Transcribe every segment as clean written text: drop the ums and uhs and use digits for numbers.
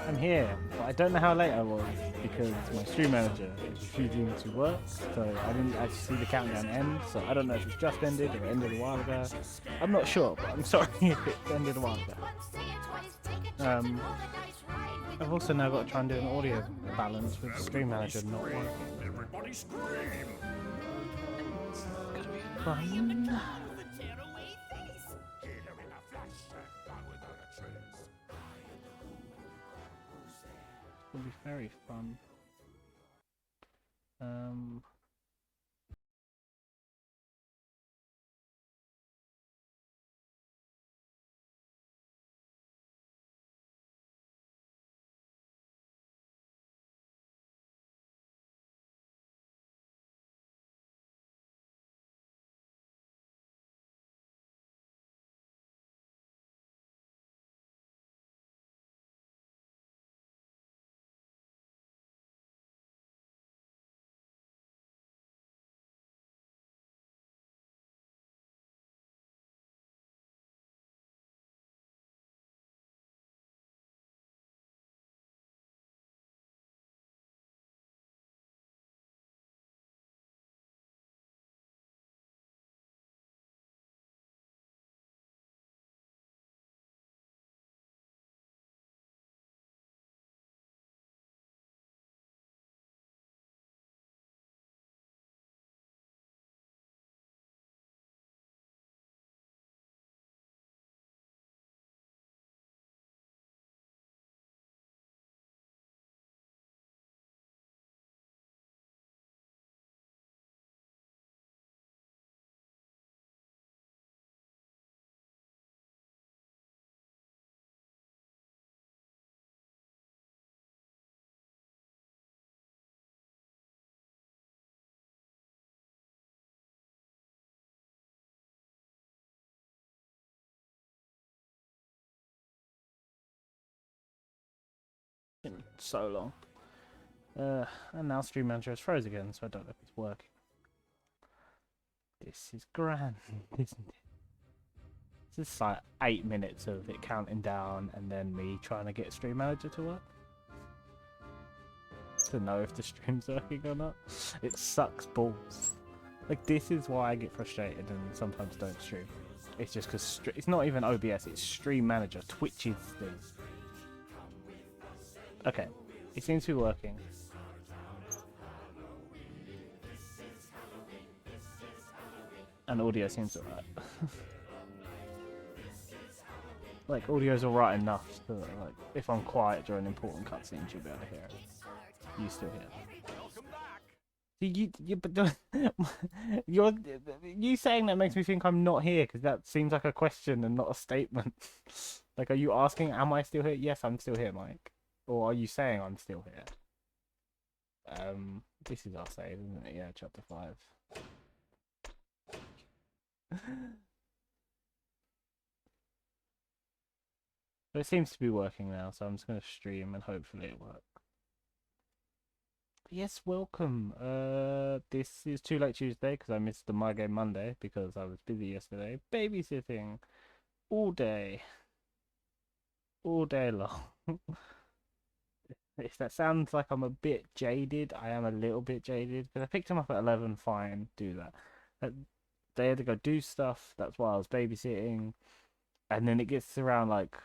I'm here, but I don't know how late I was because my stream manager is refusing to work, so I didn't actually see the countdown end, so I don't know if it's just ended or ended a while ago. I'm not sure, but I'm sorry if it ended a while ago. I've also now got to try and do an audio balance with the stream manager not working. Everybody scream! It's gonna be fun. It'll be very fun. Been so long. And now stream manager is froze again, so I don't know if it's working. This is grand, isn't it? This is like 8 minutes of it counting down and then me trying to get stream manager to work. To know if the stream's working or not. It sucks balls. Like, this is why I get frustrated and sometimes don't stream. It's just because it's not even OBS, it's stream manager, Twitch's thing. Okay, it seems to be working. And audio seems alright. Like, audio's alright enough so that, like, if I'm quiet during important cutscenes, you'll be able to hear it. You still hear it. See, but you saying that makes me think I'm not here, because that seems like a question and not a statement. Like, are you asking, am I still here? Yes, I'm still here, Mike. Or are you saying I'm still here? This is our save, isn't it? Yeah, chapter 5. But it seems to be working now, so I'm just going to stream and hopefully it works. Yes, welcome. This is Too Late Tuesday because I missed the My Game Monday because I was busy yesterday babysitting all day long. If that sounds like I'm a bit jaded, I am a little bit jaded because I picked him up at 11. Fine, do that. They had to go do stuff. That's why I was babysitting, and then it gets around like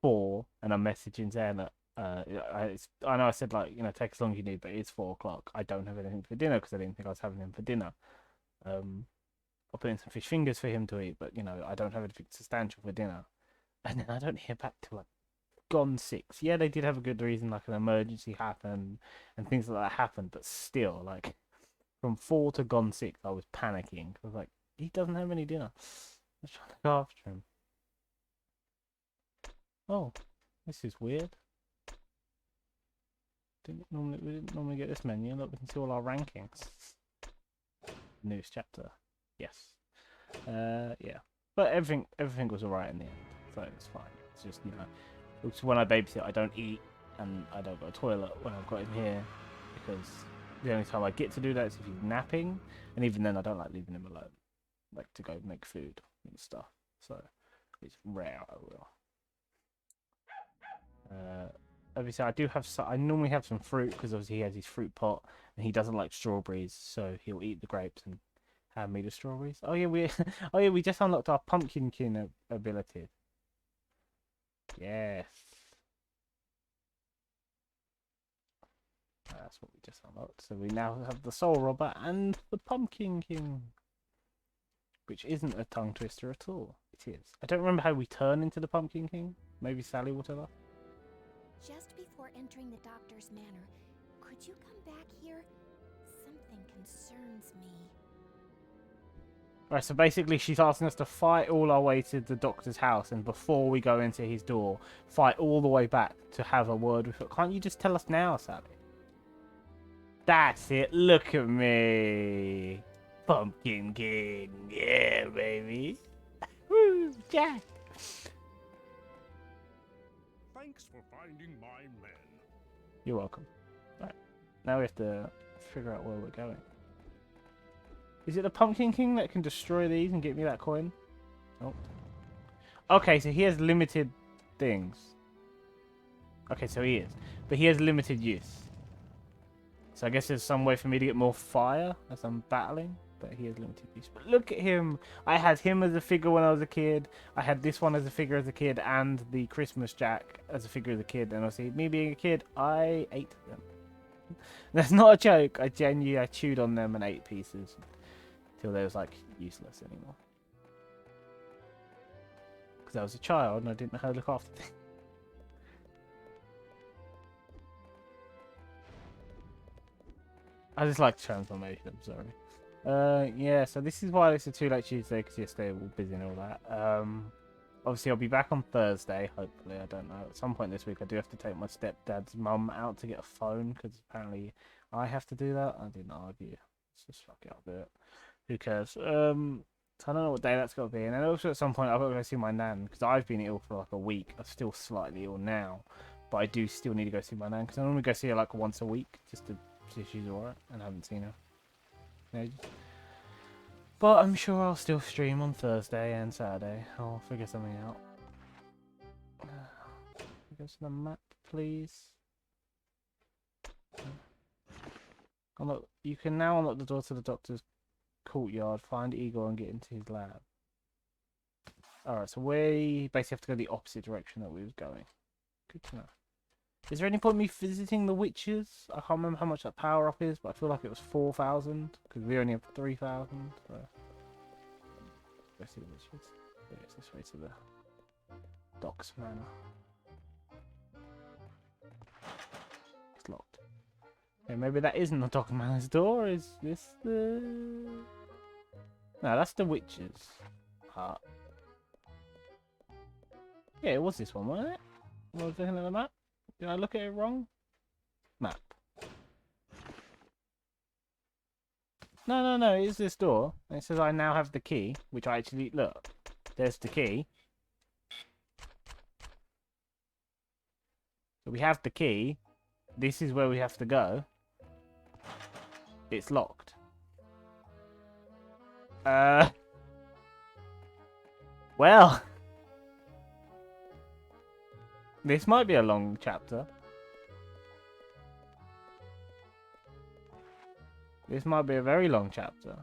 4, and I'm messaging saying that I know I said, like, you know, take as long as you need, but it's 4 o'clock. I don't have anything for dinner because I didn't think I was having him for dinner. I'll put in some fish fingers for him to eat, but you know, I don't have anything substantial for dinner. And then I don't hear back till like gone 6. Yeah, they did have a good reason, like an emergency happened and things like that happened, but still, like, from 4 to gone 6, I was panicking. I was like, he doesn't have any dinner. I was trying to go after him. Oh, this is weird. We didn't normally get this menu. Look, we can see all our rankings. News chapter. Yes. Yeah. But everything was alright in the end, so it's fine. It's just, you know, it's when I babysit, I don't eat and I don't go to the toilet when I've got him here, because the only time I get to do that is if he's napping, and even then I don't like leaving him alone, like to go make food and stuff. So it's rare I will. obviously I do have I normally have some fruit because obviously he has his fruit pot and he doesn't like strawberries, so he'll eat the grapes and hand me the strawberries. Oh yeah, oh yeah, we just unlocked our pumpkin king ability. Yes. That's what we just unlocked. So we now have the Soul Robber and the Pumpkin King. Which isn't a tongue twister at all. It is. I don't remember how we turn into the Pumpkin King. Maybe Sally will tell us. Just before entering the doctor's manor, could you come back here? Something concerns me. Right, so basically she's asking us to fight all our way to the doctor's house, and before we go into his door, fight all the way back to have a word with her. Can't you just tell us now, Sally? That's it. Look at me. Pumpkin King. Yeah, baby. Woo, Jack. Thanks for finding my men. You're welcome. Right. Now we have to figure out where we're going. Is it the Pumpkin King that can destroy these and get me that coin? Nope. Okay, so he has limited things. Okay, so he is. But he has limited use. So I guess there's some way for me to get more fire as I'm battling. But he has limited use. But look at him. I had him as a figure when I was a kid. I had this one as a figure as a kid. And the Christmas Jack as a figure as a kid. And obviously, me being a kid, I ate them. That's not a joke. I chewed on them and ate pieces. Till they was like useless anymore. Because I was a child and I didn't know how to look after things. I just like transformation, I'm sorry. Yeah, so this is why it's a too late Tuesday, because yesterday we were busy and all that. Obviously I'll be back on Thursday, hopefully, I don't know. At some point this week I do have to take my stepdad's mum out to get a phone, because apparently I have to do that. I didn't argue. Let's just fuck it, I'll do it. Who cares? So I don't know what day that's got to be. And then also at some point I've got to go see my nan, because I've been ill for like a week. I'm still slightly ill now, but I do still need to go see my nan, because I normally go see her like once a week, just to see if she's alright, and I haven't seen her. Yeah, but I'm sure I'll still stream on Thursday and Saturday. I'll figure something out. Go to the map, please. Unlock. You can now unlock the door to the doctor's courtyard, find Igor, and get into his lab. Alright, so we basically have to go the opposite direction that we was going. Good to know. Is there any point in me visiting the witches? I can't remember how much that power up is, but I feel like it was 4,000, because we only have 3,000. So. Go see the witches. So it's this way to the Doc's Manor. It's locked. Okay, maybe that isn't the Doc Manor's door. Is this the... No, that's the witches' hut. Yeah, it was this one, wasn't it? What was looking at the map? Did I look at it wrong? Map. No, it's this door. And it says I now have the key, which I actually... Look, there's the key. So we have the key. This is where we have to go. It's locked. Well... This might be a long chapter. This might be a very long chapter.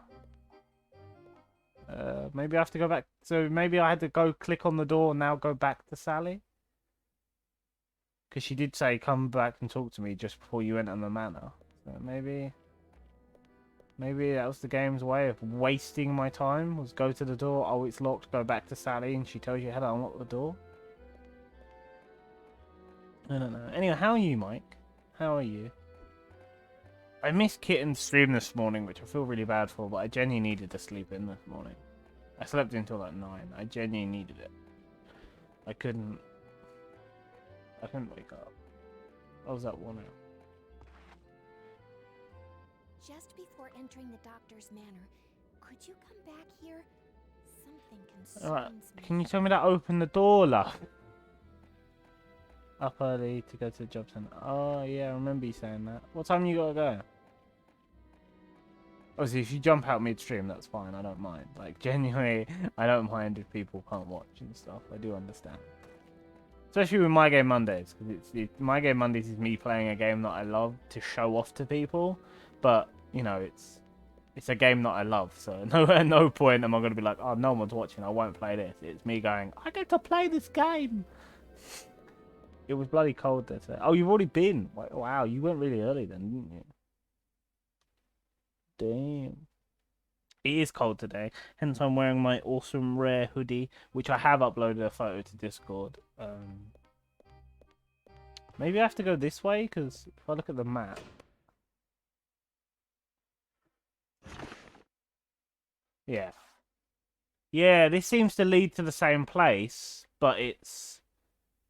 Maybe I have to go back. So maybe I had to go click on the door and now go back to Sally. Because she did say come back and talk to me just before you enter the manor. So maybe that was the game's way of wasting my time. Was go to the door. Oh, it's locked. Go back to Sally and she tells you how to unlock the door. I don't know. Anyway, how are you, Mike? How are you? I missed Kitten's stream this morning, which I feel really bad for, but I genuinely needed to sleep in this morning. I slept until like 9. I genuinely needed it. I couldn't wake up. I was at 1 hour. Just before entering the doctor's manor, could you come back here? Something concerns Alright, me. can you tell me to open the door, love? Up early to go to the job centre. Oh, yeah, I remember you saying that. What time you gotta go? Obviously, if you jump out mid-stream, that's fine. I don't mind. Like, genuinely, I don't mind if people can't watch and stuff. I do understand. Especially with My Game Mondays, because My Game Mondays is me playing a game that I love to show off to people, but you know it's a game that I love, so at no point am I going to be like, oh, no one's watching, I won't play this. It's me going, I get to play this game. It was bloody cold there today. Oh, you've already been. Wow, you went really early then, didn't you? Damn. It is cold today, hence I'm wearing my awesome rare hoodie, which I have uploaded a photo to Discord. Maybe I have to go this way, because if I look at the map... Yeah. Yeah, this seems to lead to the same place, but it's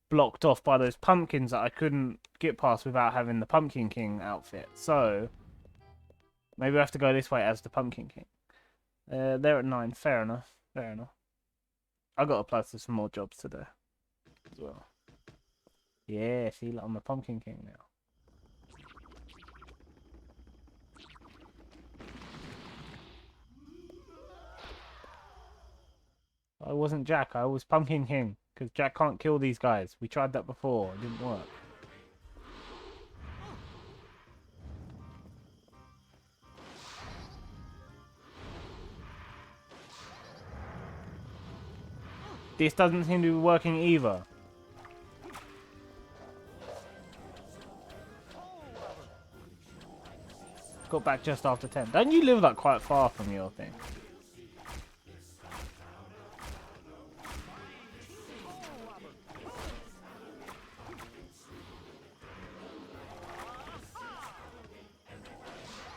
blocked off by those pumpkins that I couldn't get past without having the Pumpkin King outfit. So, maybe I have to go this way as the Pumpkin King. They're at 9. Fair enough. Fair enough. I got to apply for some more jobs today as well. Yeah, see, like I'm a Pumpkin King now. I wasn't Jack, I was Pumpkin King. Because Jack can't kill these guys. We tried that before, it didn't work. This doesn't seem to be working either. Got back just after 10. Don't you live like quite far from your thing?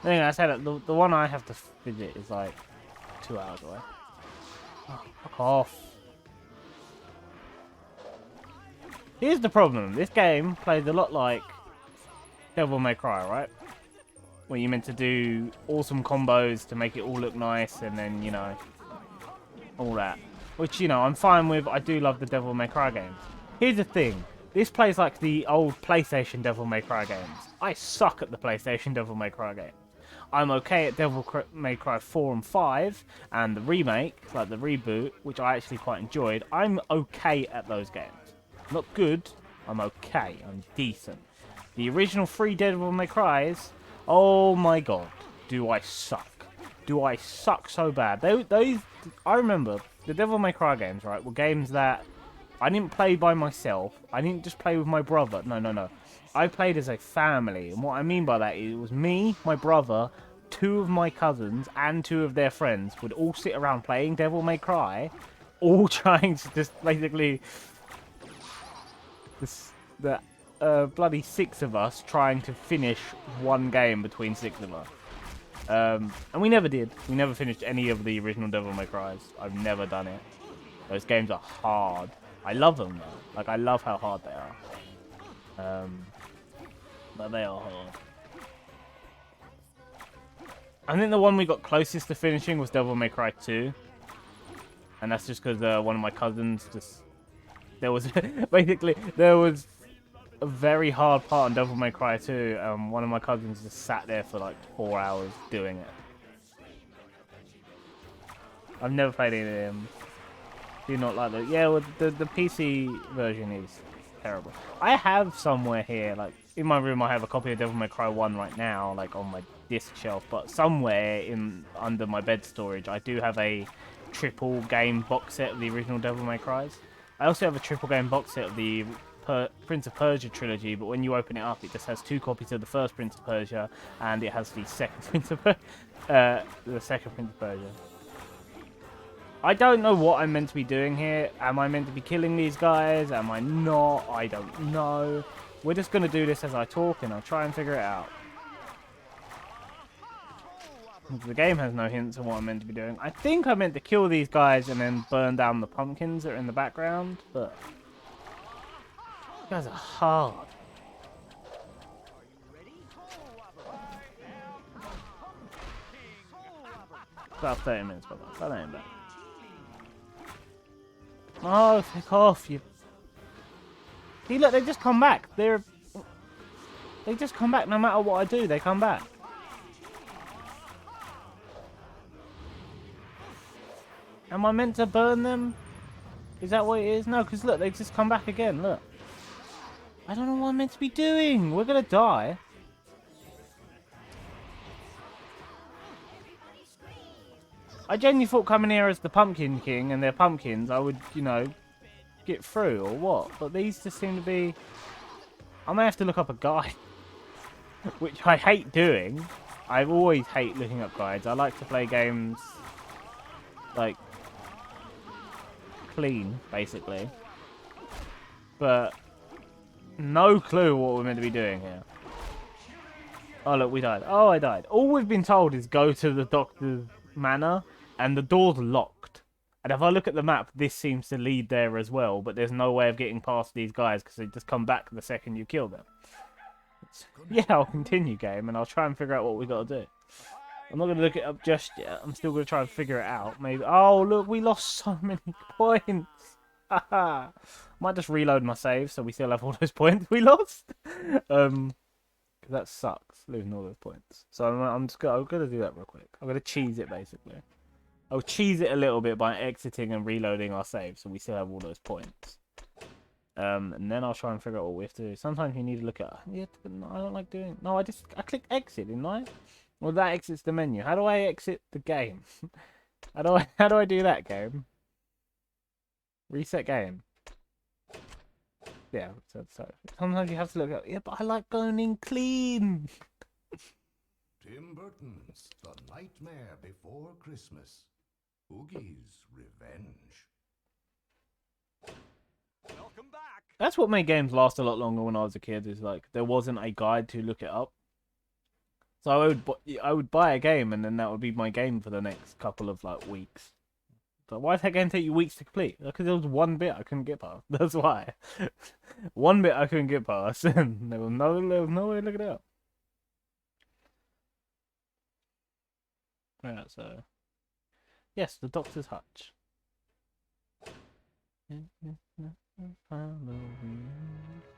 Anyway, I said that the one I have to visit is like 2 hours away. Oh, fuck off. Here's the problem. This game plays a lot like Devil May Cry, right? Where you're meant to do awesome combos to make it all look nice and then, you know, all that. Which, you know, I'm fine with. I do love the Devil May Cry games. Here's the thing. This plays like the old PlayStation Devil May Cry games. I suck at the PlayStation Devil May Cry games. I'm okay at Devil May Cry 4 and 5 and the remake, like the reboot, which I actually quite enjoyed. I'm okay at those games. Not good, I'm okay, I'm decent. The original 3 Devil May Cries, oh my god, do I suck. Do I suck so bad. Those, I remember, the Devil May Cry games, right, were games that I didn't play by myself. I didn't just play with my brother. No. I played as a family. And what I mean by that is it was me, my brother, 2 of my cousins, and 2 of their friends would all sit around playing Devil May Cry, all trying to just basically... The bloody 6 of us trying to finish one game between 6 of us. And we never did. We never finished any of the original Devil May Cries. I've never done it. Those games are hard. I love them though. Like, I love how hard they are. But they are hard. I think the one we got closest to finishing was Devil May Cry 2. And that's just because one of my cousins just... There was... basically, there was a very hard part on Devil May Cry 2. One of my cousins just sat there for like 4 hours doing it. I've never played any of them. Do not like that. Yeah, well, the PC version is terrible. I have somewhere here, like, in my room I have a copy of Devil May Cry 1 right now, like, on my disc shelf, but somewhere under my bed storage I do have a triple game box set of the original Devil May Cries. I also have a triple game box set of the Prince of Persia trilogy, but when you open it up it just has 2 copies of the first Prince of Persia and it has the second Prince of Persia. I don't know what I'm meant to be doing here. Am I meant to be killing these guys? Am I not? I don't know. We're just going to do this as I talk and I'll try and figure it out. The game has no hints on what I'm meant to be doing. I think I'm meant to kill these guys and then burn down the pumpkins that are in the background, but... These guys are hard. About 30 minutes, brother. That ain't bad. Oh, take off, you... See, look, they just come back. They just come back no matter what I do, they come back. Am I meant to burn them? Is that what it is? No, because look, they just come back again, look. I don't know what I'm meant to be doing. We're gonna die. I genuinely thought coming here as the Pumpkin King and their pumpkins, I would, you know, get through or what. But these just seem to be... I may have to look up a guide. Which I hate doing. I always hate looking up guides. I like to play games, like, clean, basically. But no clue what we're meant to be doing here. Oh, look, we died. Oh, I died. All we've been told is go to the doctor's manor, and the door's locked. And if I look at the map, this seems to lead there as well, but there's no way of getting past these guys because they just come back the second you kill them. Yeah, I'll continue game, and I'll try and figure out what we got to do. I'm not going to look it up just yet. I'm still going to try and figure it out. Maybe. Oh, look, we lost so many points. Haha. Might just reload my save so we still have all those points we lost. Because that sucks, losing all those points. So I'm going to do that real quick. I'm going to cheese it, basically. I'll cheese it a little bit by exiting and reloading our save so we still have all those points. And then I'll try and figure out what we have to do. Sometimes you need to look at... Yeah, I don't like doing... No, I clicked exit, didn't I? Well, that exits the menu. How do I exit the game? How do I do that, game? Reset game. Yeah, so sometimes you have to look at... Yeah, but I like going in clean. Tim Burton's The Nightmare Before Christmas. Oogie's Revenge. Welcome back. That's what made games last a lot longer when I was a kid. Is like there wasn't a guide to look it up. So I would buy a game and then that would be my game for the next couple of like weeks. But why did that game take you weeks to complete? Because there was one bit I couldn't get past. That's why. One bit I couldn't get past, and there was no way to look it up. Right, so yes, the Doctor's Hutch. Halloween,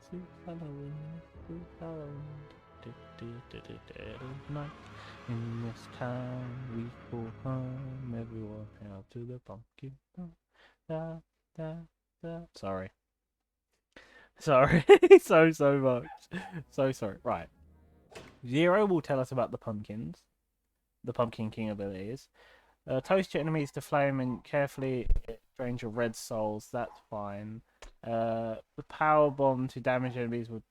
sweet Halloween, sweet Halloween. Night. In this town we go home, everyone out to the pumpkin. Da, da, da. Sorry. so much. So sorry. Right. Zero will tell us about the pumpkins. The Pumpkin King abilities. Toast your enemies to flame and carefully drain your red souls. That's fine. The power bomb to damage enemies with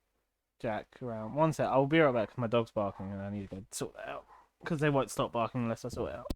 Jack around. One sec, I'll be right back because my dog's barking and I need to go sort that out. Because they won't stop barking unless I sort it out.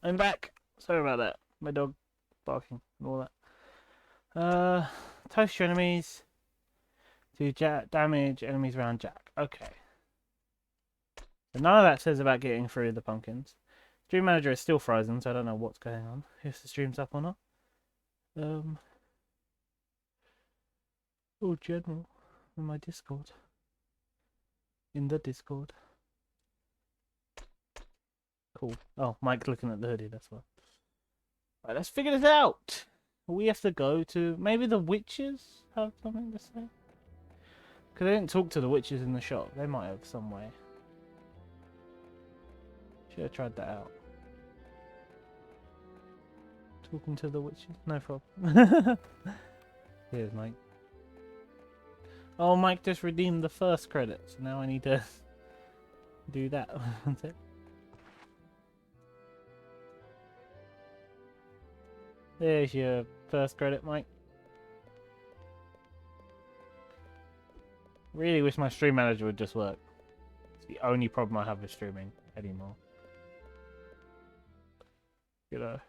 I'm back. Sorry about that. My dog barking and all that. Toast your enemies to damage enemies around Jack. Okay. So none of that says about getting through the pumpkins. Stream Manager is still frozen, so I don't know what's going on. If the stream's up or not. Oh, General. In my Discord. In the Discord. Cool. Oh, Mike's looking at the hoodie, that's why. Right, let's figure this out. We have to go to... Maybe the witches have something to say? Because they didn't talk to the witches in the shop. They might have some way. Should have tried that out. Talking to the witches? No problem. Here's Mike. Oh, Mike just redeemed the first credit, so now I need to do that. That's it. There's your first credit, Mike. Really wish my stream manager would just work. It's the only problem I have with streaming anymore. You know.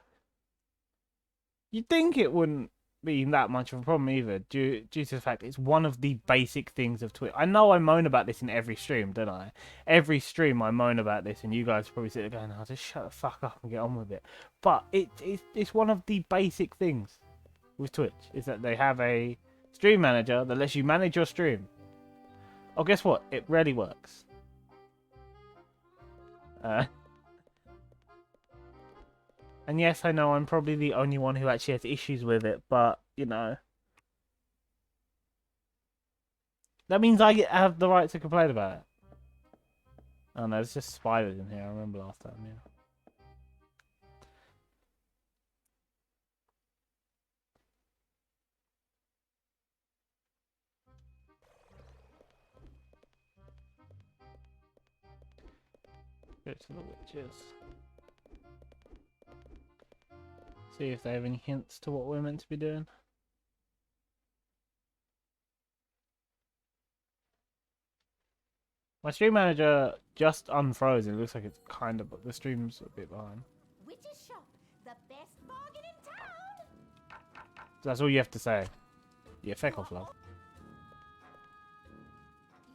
You'd think it wouldn't be that much of a problem either, due to the fact it's one of the basic things of Twitch. I know I moan about this in every stream, don't I? Every stream I moan about this, and you guys probably sit there going, "Oh, just shut the fuck up and get on with it." But it's one of the basic things with Twitch is that they have a stream manager that lets you manage your stream. Oh, guess what? It rarely works. And yes, I know I'm probably the only one who actually has issues with it, but, you know. That means have the right to complain about it. Oh no, there's just spiders in here, I remember last time, yeah. Go to the witches. See if they have any hints to what we're meant to be doing. My stream manager just unfroze. It looks like it's kind of, but the stream's a bit behind. Witch's shop, the best bargain in town. So that's all you have to say. Yeah, feck off, love.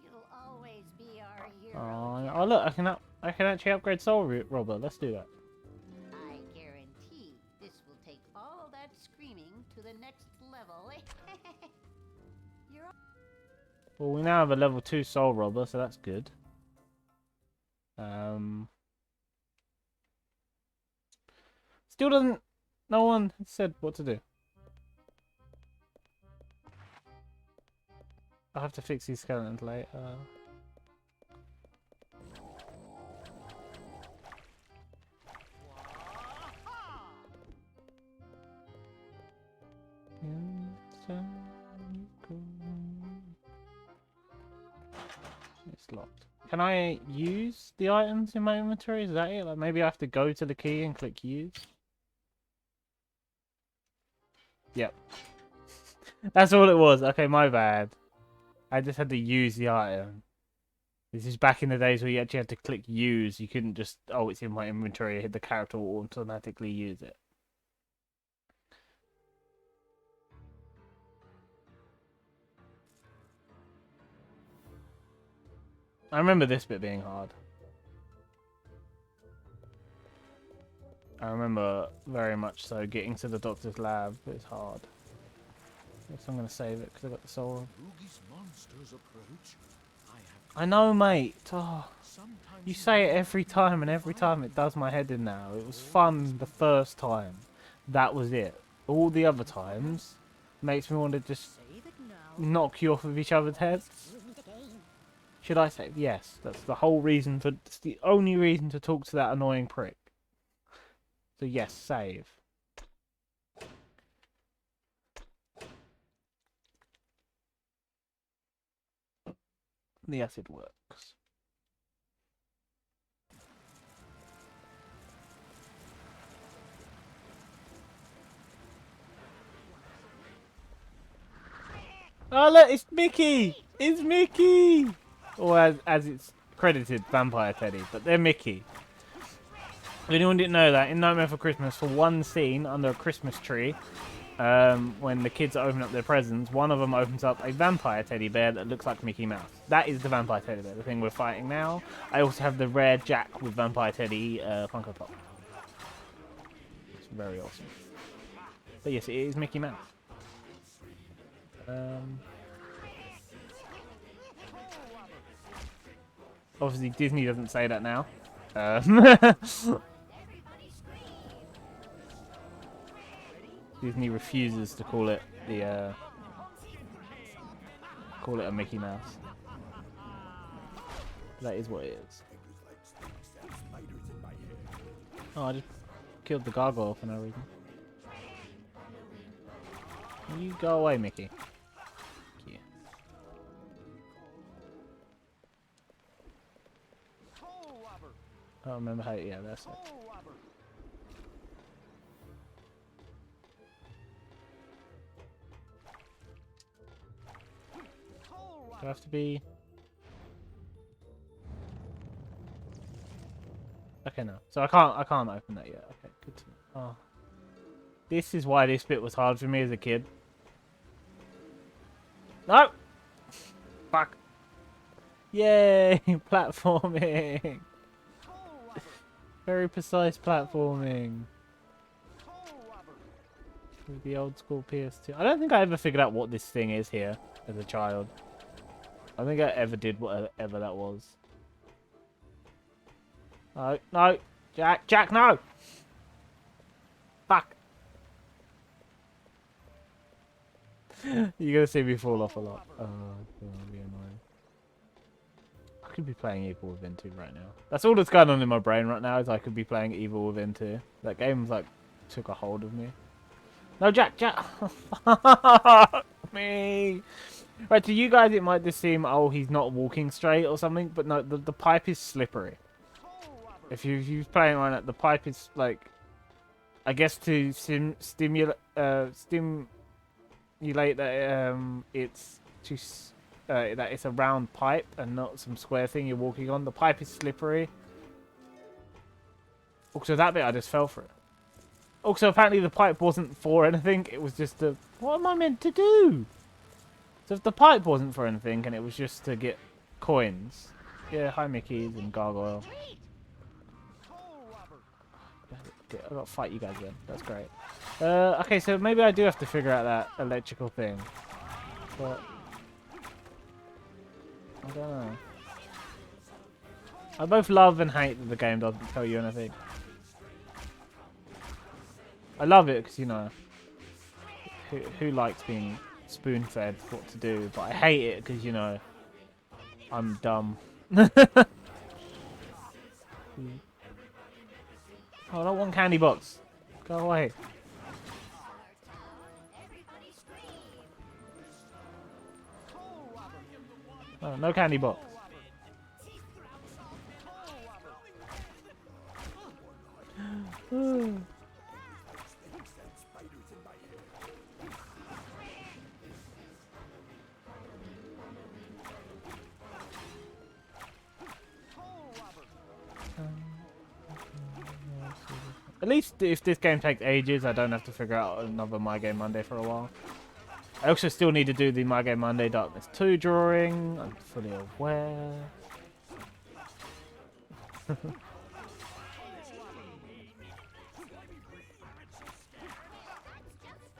You'll always be our hero. Oh look, I can actually upgrade Soul Robber. Let's do that. I guarantee this will take all that screaming to the next level. You're Well, we now have a level 2 Soul Robber, so that's good. Still doesn't... No one said what to do. I'll have to fix these skeletons later. It's locked. Can I use the items in my inventory? Is that it? Like maybe I have to go to the key and click use? Yep. That's all it was. Okay, my bad. I just had to use the item. This is back in the days where you actually had to click use. You couldn't just, oh, it's in my inventory. Hit the character will automatically use it. I remember this bit being hard. I remember very much so getting to the doctor's lab is hard. Guess I'm gonna save it because I got the soul. Oogie's monsters approach. I know, mate. Oh, you say it every time, and every time it does my head in now. It was fun the first time. That was it. All the other times makes me want to just knock you off of each other's heads. Should I save? Yes. That's the whole reason for. It's the only reason to talk to that annoying prick. So yes, save. The acid works. Oh look, it's Mickey! It's Mickey! Or as it's credited, Vampire Teddy, but they're Mickey. If anyone didn't know that, in Nightmare for Christmas, for one scene under a Christmas tree, when the kids open up their presents, one of them opens up a vampire teddy bear that looks like Mickey Mouse. That is the vampire teddy bear, the thing we're fighting now. I also have the rare Jack with vampire teddy Funko Pop. It's very awesome. But yes, it is Mickey Mouse. Obviously, Disney doesn't say that now. Disney refuses to call it the call it a Mickey Mouse. That is what it is. Oh, I just killed the gargoyle for no reason. You go away, Mickey. Thank you. I don't remember how. Yeah, that's it. Do I have to be? Okay, no. So I can't open that yet. Okay, good to know. Oh. This is why this bit was hard for me as a kid. No! Fuck. Yay! Platforming! Very precise platforming. With the old school PS2. I don't think I ever figured out what this thing is here as a child. I don't think I ever did whatever that was. No, no! Jack, no! Fuck! You're gonna see me fall off a lot. Oh, that'll be annoying. I could be playing Evil Within 2 right now. That's all that's going on in my brain right now, is I could be playing Evil Within 2. That game's like took a hold of me. No, Jack! Fuck me! Right, to you guys it might just seem, oh, he's not walking straight or something, but no, the pipe is slippery. If you're playing on it, the pipe is like, I guess to stimulate that it's that it's a round pipe and not some square thing you're walking on. The pipe is slippery. Also, that bit I just fell for it. Also, apparently the pipe wasn't for anything. It was just a... What am I meant to do? So if the pipe wasn't for anything and it was just to get coins. Yeah, hi Mickey's and Gargoyle. I've got to fight you guys then. That's great. Okay, so maybe I do have to figure out that electrical thing. But... I don't know. I both love and hate that the game doesn't tell you anything. I love it because, you know, who likes being spoon-fed what to do, but I hate it because, you know, I'm dumb. Oh, I don't want candy box. Go away. Oh, no candy box. At least if this game takes ages, I don't have to figure out another My Game Monday for a while. I also still need to do the My Game Monday Darkness 2 drawing. I'm fully aware.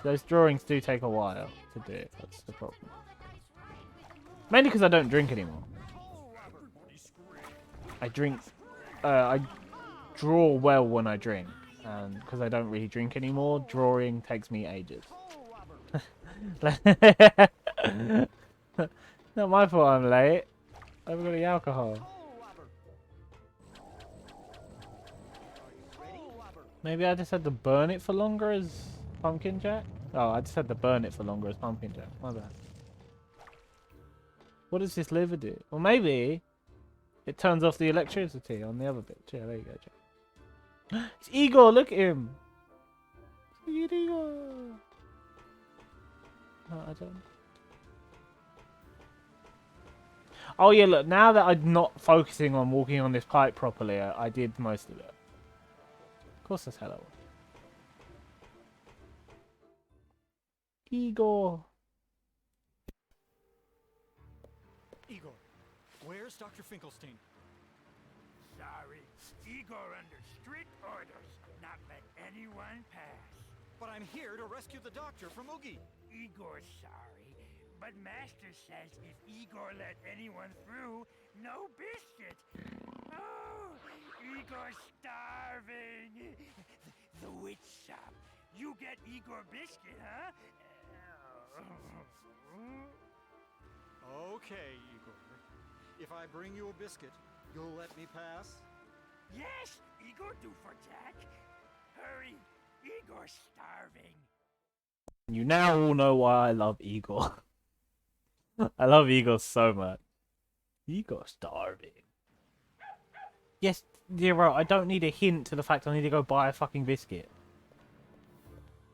Those drawings do take a while to do. That's the problem. Mainly because I don't drink anymore. I draw well when I drink. And because I don't really drink anymore, drawing takes me ages. Not my fault I'm late. I haven't got any alcohol. Maybe I just had to burn it for longer as Pumpkin Jack? Oh, I just had to burn it for longer as Pumpkin Jack. My bad. What does this lever do? Well, maybe it turns off the electricity on the other bit. Yeah, there you go, Jack. It's Igor, look at him! Look at Igor! No, I don't. Oh yeah, look, now that I'm not focusing on walking on this pipe properly, I did most of it. Of course that's how that works. Igor! Igor, where's Dr. Finkelstein? Sorry, Igor under strict orders, not let anyone pass. But I'm here to rescue the doctor from Oogie. Igor's sorry, but Master says if Igor let anyone through, no biscuit. Oh, Igor's starving. The witch shop. You get Igor biscuit, huh? Okay, Igor. If I bring you a biscuit, you'll let me pass? Yes, Igor do for Jack. Hurry, Igor's starving. You now all know why I love Igor. I love Igor so much. Igor's starving. Yes, Zero, I don't need a hint to the fact I need to go buy a fucking biscuit.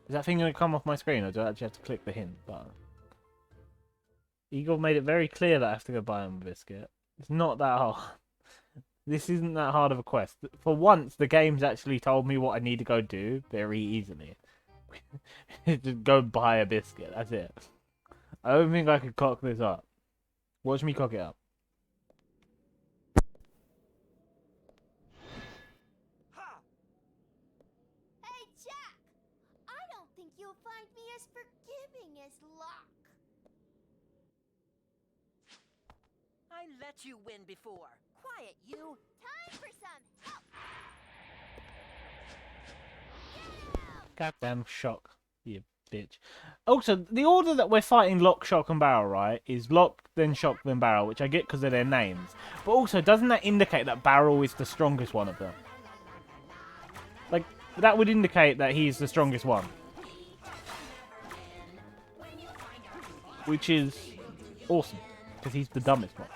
Is that thing going to come off my screen, or do I actually have to click the hint button? Igor made it very clear that I have to go buy him a biscuit. It's not that hard. This isn't that hard of a quest. For once, the game's actually told me what I need to go do very easily. Just go buy a biscuit. That's it. I don't think I could cock this up. Watch me cock it up. Hey, Jack! I don't think you'll find me as forgiving as Locke. I let you win before. Quiet, you. Time for some help! Goddamn shock, you bitch. Also, the order that we're fighting Lock, Shock, and Barrel, right, is Lock, then Shock, then Barrel, which I get because of their names. But also, doesn't that indicate that Barrel is the strongest one of them? Like, that would indicate that he's the strongest one. Which is awesome, because he's the dumbest one.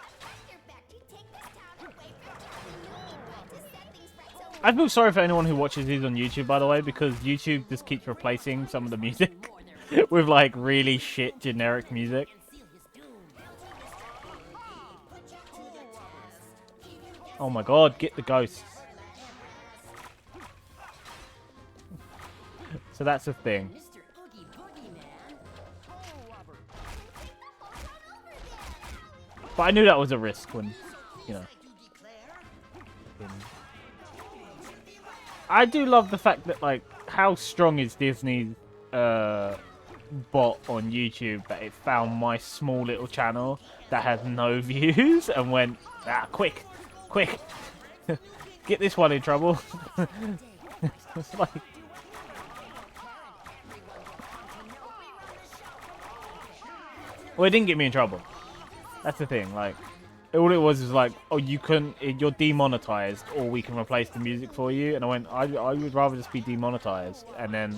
I feel sorry for anyone who watches these on YouTube, by the way, because YouTube just keeps replacing some of the music with, like, really shit generic music. Oh my god, get the ghosts. So that's a thing. But I knew that was a risk when, you know. I do love the fact that, like, how strong is Disney's bot on YouTube that it found my small little channel that has no views and went, quick, get this one in trouble. It's like... Well, it didn't get me in trouble. That's the thing, like... All it was is like, oh, you're demonetized, or we can replace the music for you. And I went, I would rather just be demonetized. And then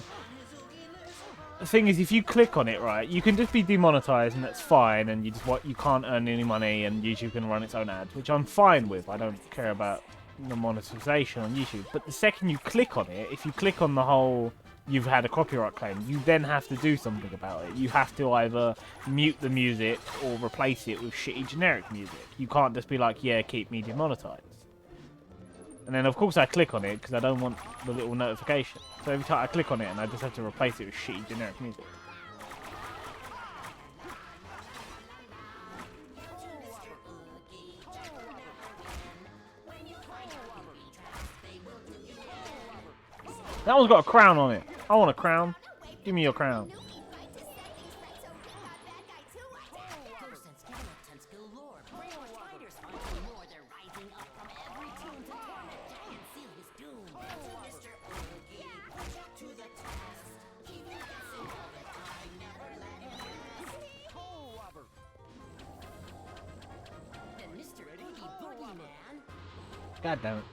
the thing is, if you click on it, right, you can just be demonetized, and that's fine. And you can't earn any money, and YouTube can run its own ads, which I'm fine with. I don't care about the monetization on YouTube. But the second you click on it, if you click on the whole you've had a copyright claim, you then have to do something about it. You have to either mute the music or replace it with shitty generic music. You can't just be like, yeah, keep me demonetized. And then, of course, I click on it because I don't want the little notification. So every time I click on it, and I just have to replace it with shitty generic music. That one's got a crown on it. I want a crown. Give me your crown. God damn it.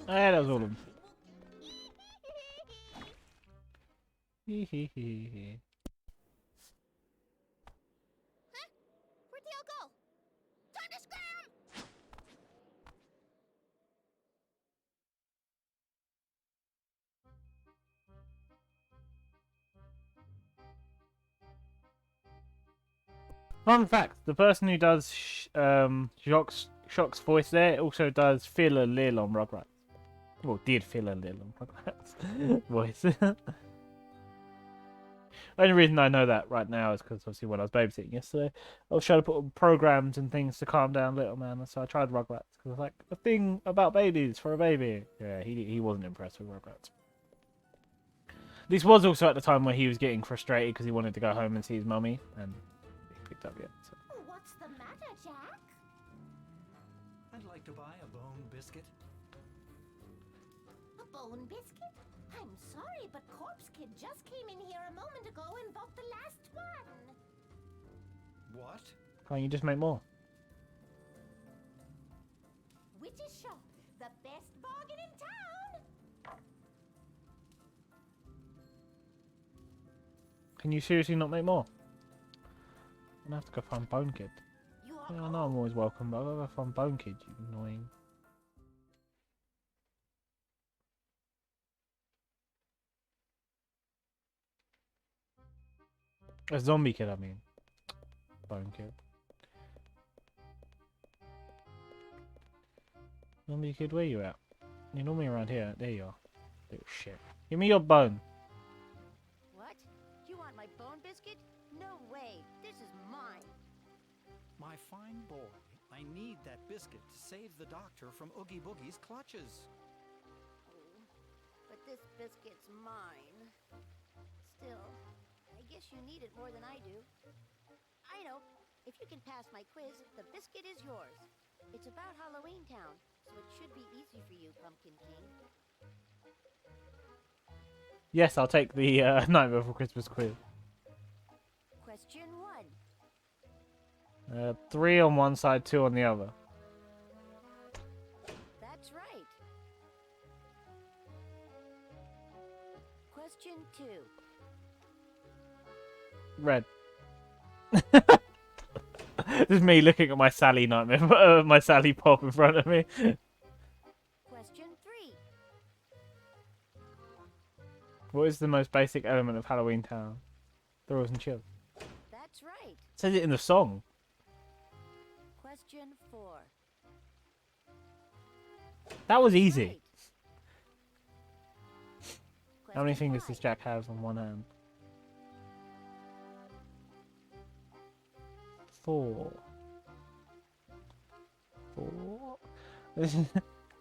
Yeah, that was all of them. Huh? Where'd they all go? Time to scram! Fun fact, the person who does Shock's voice there also does Phil and Lil on Rugrats. Well, did Phil and Lil on Rugrats voice. The only reason I know that right now is because obviously when I was babysitting yesterday, I was trying to put on programs and things to calm down little man, so I tried Rugrats because I was like, a thing about babies for a baby. Yeah, he wasn't impressed with Rugrats. This was also at the time where he was getting frustrated because he wanted to go home and see his mummy, and he picked up yet. So. What's the matter, Jack? I'd like to buy a bone biscuit. A bone biscuit? I'm sorry, but Corpse Kid just came in here a moment ago and bought the last one. What? Can't you just make more? Witch's Shop, the best bargain in town. Can you seriously not make more? I'm gonna have to go find Bone Kid. You Yeah, are I know I'm always welcome, but I'll go find Bone Kid, you annoying. A zombie kid, I mean. Bone kid. Zombie kid, where you at? You're normally around here. There you are. Little shit. Give me your bone. What? You want my bone biscuit? No way. This is mine. My fine boy, I need that biscuit to save the doctor from Oogie Boogie's clutches. Oh, but this biscuit's mine. Still, I guess you need it more than I do. I know. If you can pass my quiz, the biscuit is yours. It's about Halloween Town, so it should be easy for you, Pumpkin King. Yes, I'll take the Nightmare Before Christmas quiz. Question 1. 3 on one side, 2 on the other. That's right. Question 2. Red. This is me looking at my Sally Nightmare, my Sally Pop in front of me. Question 3. What is the most basic element of Halloween Town? Thrills and chills. That's right. It says it in the song. Question 4. That was easy. Right. How many Question fingers 5. does Jack have on one hand? 4. 4.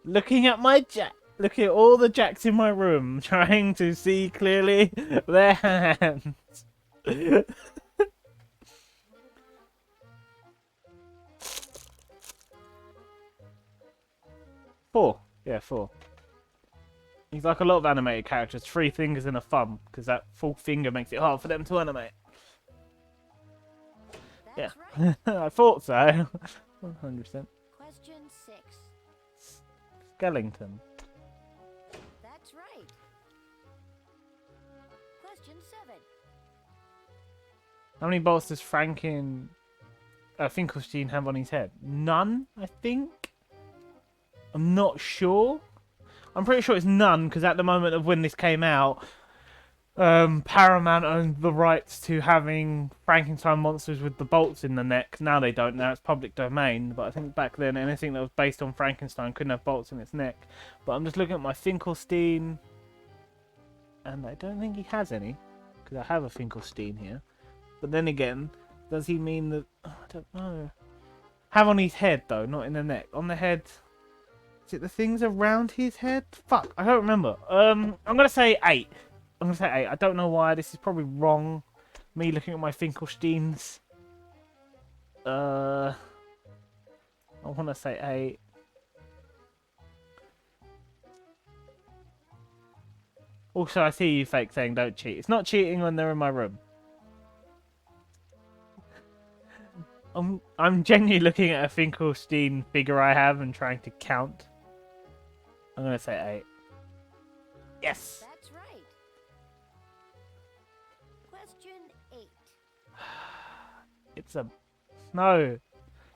Looking at my Jack. Looking at all the Jacks in my room, trying to see clearly their hands. 4. Yeah, 4. He's like a lot of animated characters. 3 fingers and a thumb, because that 4th finger makes it hard for them to animate. That's Yeah, right. I thought so. 100%. Question 6. Skellington. That's right. Question 7. How many bolts does Finkelstein have on his head? None, I think. I'm not sure. I'm pretty sure it's none, because at the moment of when this came out, Paramount owned the rights to having Frankenstein monsters with the bolts in the neck. Now they don't. Now it's public domain. But I think back then anything that was based on Frankenstein couldn't have bolts in its neck. But I'm just looking at my Finkelstein, and I don't think he has any, because I have a Finkelstein here. But then again, does he mean that? Oh, I don't know. Have on his head though, not in the neck. On the head. Is it the things around his head? Fuck, I don't remember. I'm gonna say 8. I'm gonna say 8. I don't know why. This is probably wrong. Me looking at my Finkelsteins. I want to say 8. Also, I see you fake saying don't cheat. It's not cheating when they're in my room. I'm genuinely looking at a Finkelstein figure I have and trying to count. I'm gonna say 8. Yes. That's right. Question 8. It's a... No.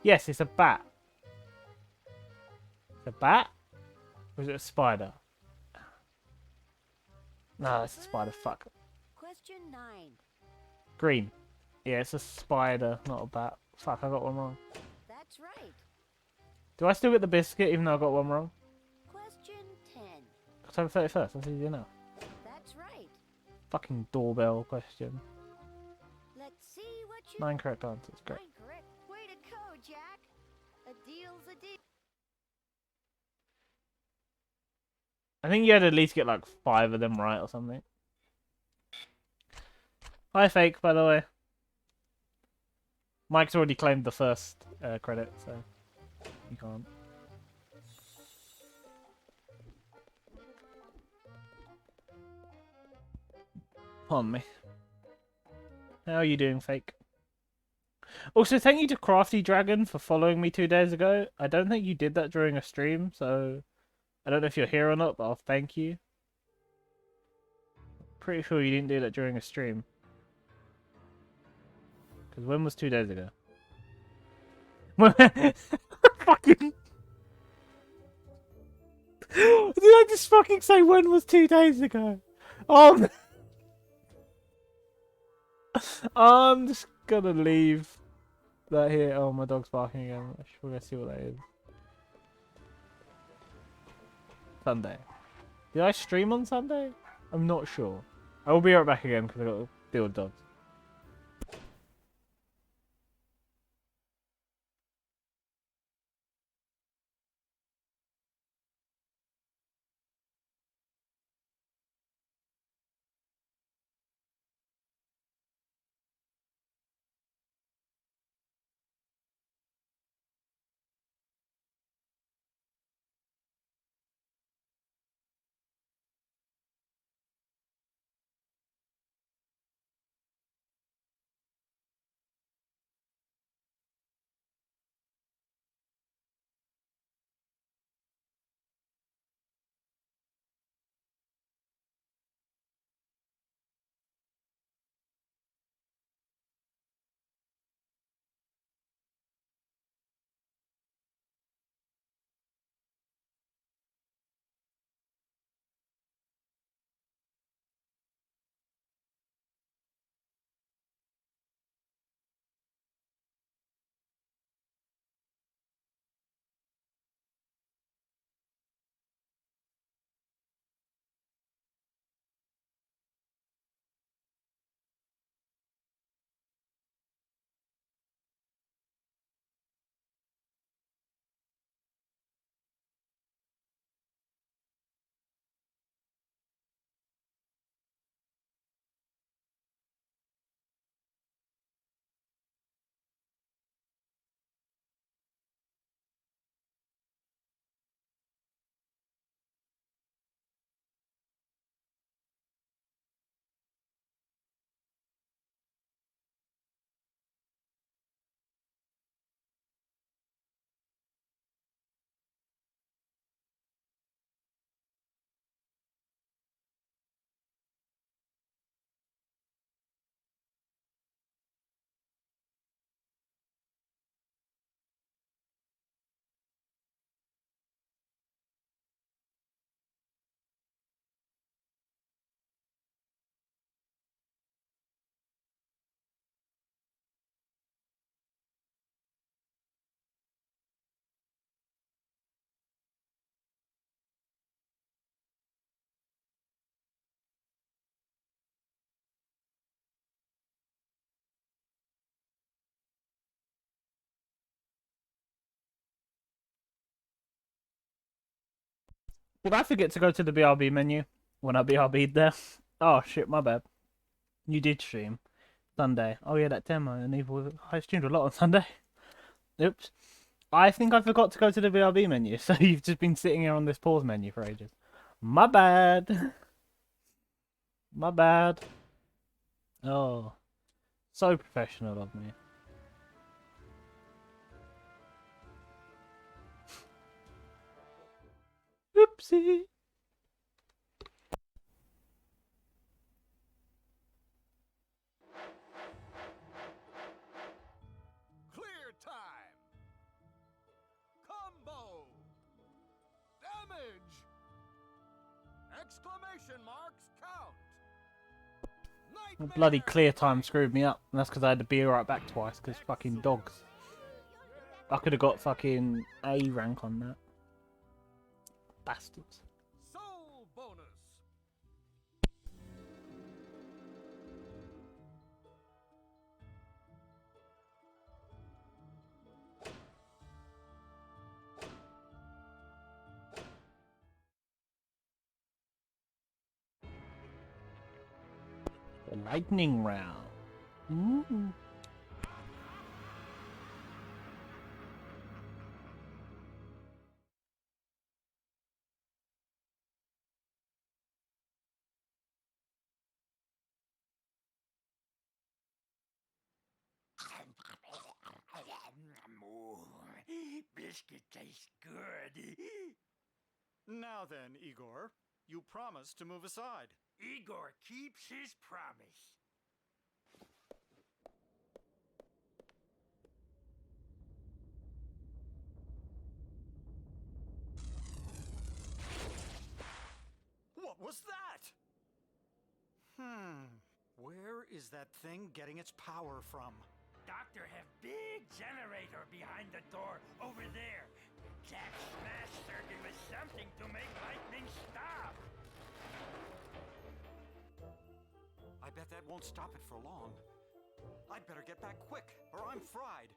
Yes, it's a bat. It's a bat? Or is it a spider? No, it's a spider. Fuck. Question 9. Green. Yeah, it's a spider, not a bat. Fuck, I got one wrong. That's right. Do I still get the biscuit even though I got one wrong? Question 10. October 31st, that's easy enough. That's right. Fucking doorbell question. Let's see what you... 9 correct answers. Great. 9 correct. Way to go, Jack. A deal's a deal. I think you had to at least get like 5 of them right or something. Hi, Fake, by the way. Mike's already claimed the first credit, so you can't. Pardon me. How are you doing, Fake? Also, thank you to Crafty Dragon for following me 2 days ago. I don't think you did that during a stream, so I don't know if you're here or not, but I'll thank you. Pretty sure you didn't do that during a stream. Because when was 2 days ago? Fucking... Did I just fucking say when was 2 days ago? Oh, no. I'm just gonna leave that here. Oh, my dog's barking again. We're gonna see what that is. Sunday. Did I stream on Sunday? I'm not sure. I will be right back again because I got to deal with dogs. Did I forget to go to the BRB menu when I BRB'd there? Oh shit, my bad. You did stream Sunday. Oh yeah, that demo. And I streamed a lot on Sunday. Oops. I think I forgot to go to the BRB menu, so you've just been sitting here on this pause menu for ages. My bad. My bad. Oh, so professional of me. Oopsie. Clear time. Combo. Damage. Exclamation marks count. Nightmare. Bloody clear time screwed me up. And that's because I had to be right back twice because fucking dogs. I could have got fucking A rank on that. Bastards. Soul bonus. The lightning round. Ooh. Biscuit tastes good. Now then, Igor, you promised to move aside. Igor keeps his promise. What was that? Where is that thing getting its power from? Doctor have big generator behind the door over there. Jack's smash circuit was something to make lightning stop. I bet that won't stop it for long. I'd better get back quick, or I'm fried.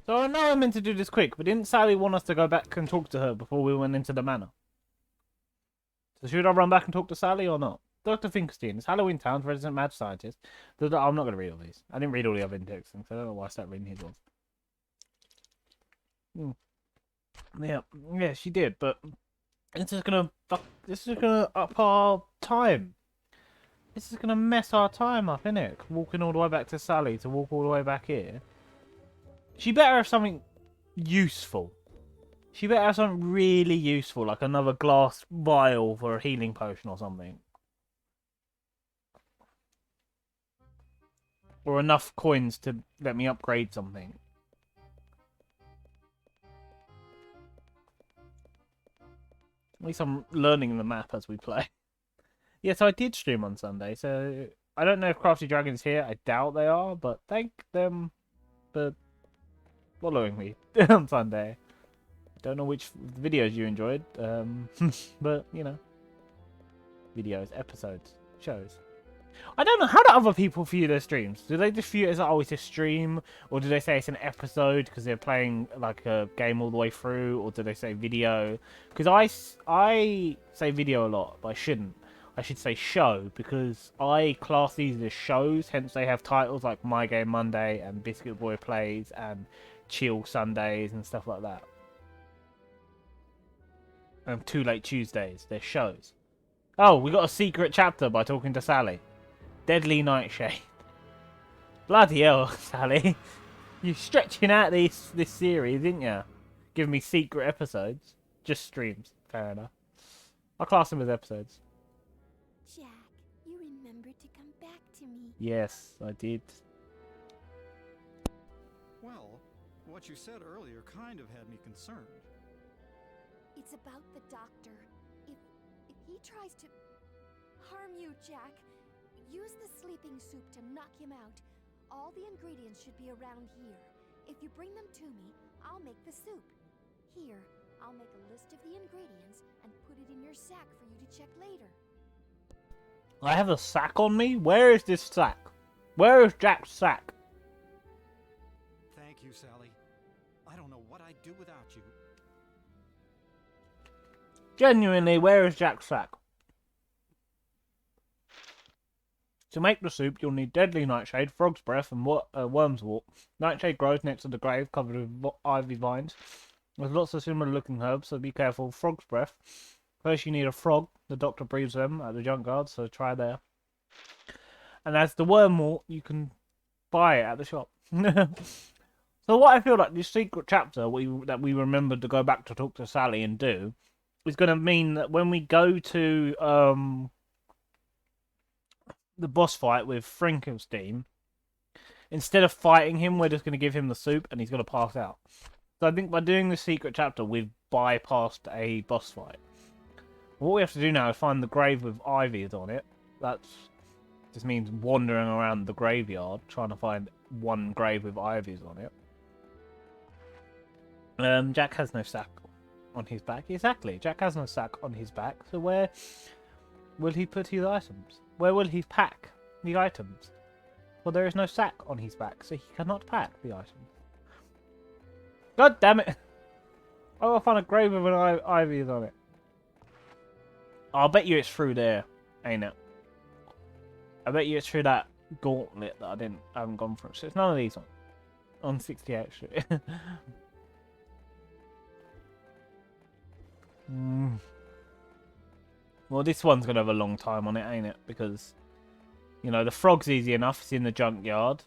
So I know I meant to do this quick, but didn't Sally want us to go back and talk to her before we went into the manor? So should I run back and talk to Sally or not? Dr. Finkelstein is Halloween Town's resident mad scientist. I'm not going to read all these. I didn't read all the other index things, so I don't know why I started reading his ones. Yeah, she did, but this is gonna up our time. This is gonna mess our time up, innit? Walking all the way back to Sally to walk all the way back here. She better have something useful. She better have something really useful, like another glass vial for a healing potion or something. Or enough coins to let me upgrade something. At least I'm learning the map as we play. Yeah, so I did stream on Sunday, so I don't know if Crafty Dragon's here. I doubt they are, but thank them for following me on Sunday. Don't know which videos you enjoyed, but, you know. Videos, episodes, shows. I don't know, how do other people view their streams? Do they just view it as, oh, it's a stream? Or do they say it's an episode because they're playing, like, a game all the way through? Or do they say video? Because I say video a lot, but I shouldn't. I should say show, because I class these as shows, hence they have titles like My Game Monday and Biscuit Boy Plays and Chill Sundays and stuff like that. And Too Late Tuesdays, they're shows. Oh, we got a secret chapter by talking to Sally. Deadly Nightshade. Bloody hell, Sally. You're stretching out this series, didn't you? Giving me secret episodes. Just streams. Fair enough. I'll class them as episodes. Jack, you remembered to come back to me. Yes, I did. Well, what you said earlier kind of had me concerned. It's about the doctor. If he tries to harm you, Jack, use the sleeping soup to knock him out. All the ingredients should be around here. If you bring them to me, I'll make the soup. Here, I'll make a list of the ingredients and put it in your sack for you to check later. I have a sack on me? Where is this sack? Where is Jack's sack? Thank you, Sally. I don't know what I'd do without you. Genuinely, where is Jack's sack? To make the soup, you'll need deadly nightshade, frog's breath, and worm's wort. Nightshade grows next to the grave, covered with ivy vines. There's lots of similar-looking herbs, so be careful. Frog's breath. First, you need a frog. The doctor breeds them at the junkyard, so try there. And as the worm wort, you can buy it at the shop. So what I feel like this secret chapter that we remembered to go back to talk to Sally and do is going to mean that when we go to the boss fight with Frankenstein, instead of fighting him, we're just going to give him the soup and he's going to pass out. So I think by doing the secret chapter, we've bypassed a boss fight. What we have to do now is find the grave with ivies on it. That just means wandering around the graveyard, trying to find one grave with ivies on it. Jack has no sack on his back. Exactly, Jack has no sack on his back. So where will he put his items? Where will he pack the items? Well, there is no sack on his back, so he cannot pack the items. God damn it! I'll find a grave with an ivy on it. I'll bet you it's through there, ain't it? I bet you it's through that gauntlet that I haven't gone through. So it's none of these ones. On 68 Street. Well, this one's going to have a long time on it, ain't it? Because, you know, the frog's easy enough. It's in the junkyard.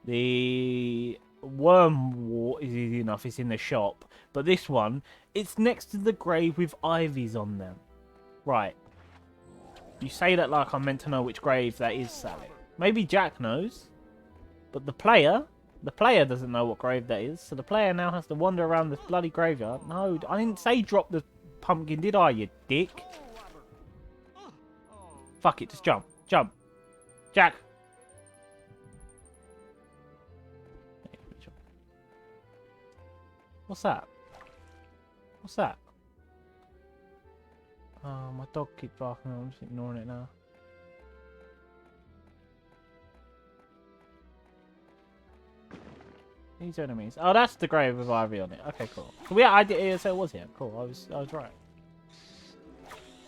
The worm wart is easy enough. It's in the shop. But this one, it's next to the grave with ivies on them. Right. You say that like I'm meant to know which grave that is, Sally. Maybe Jack knows, but the player doesn't know what grave that is. So the player now has to wander around this bloody graveyard. No, I didn't say drop the pumpkin, did I, you dick? Fuck it, just jump. Jump. Jack. What's that? What's that? Oh, my dog keeps barking. I'm just ignoring it now. These enemies. Oh, that's the grave with Ivy on it. Okay, cool. So yeah, I did. So it was here. Cool. I was right.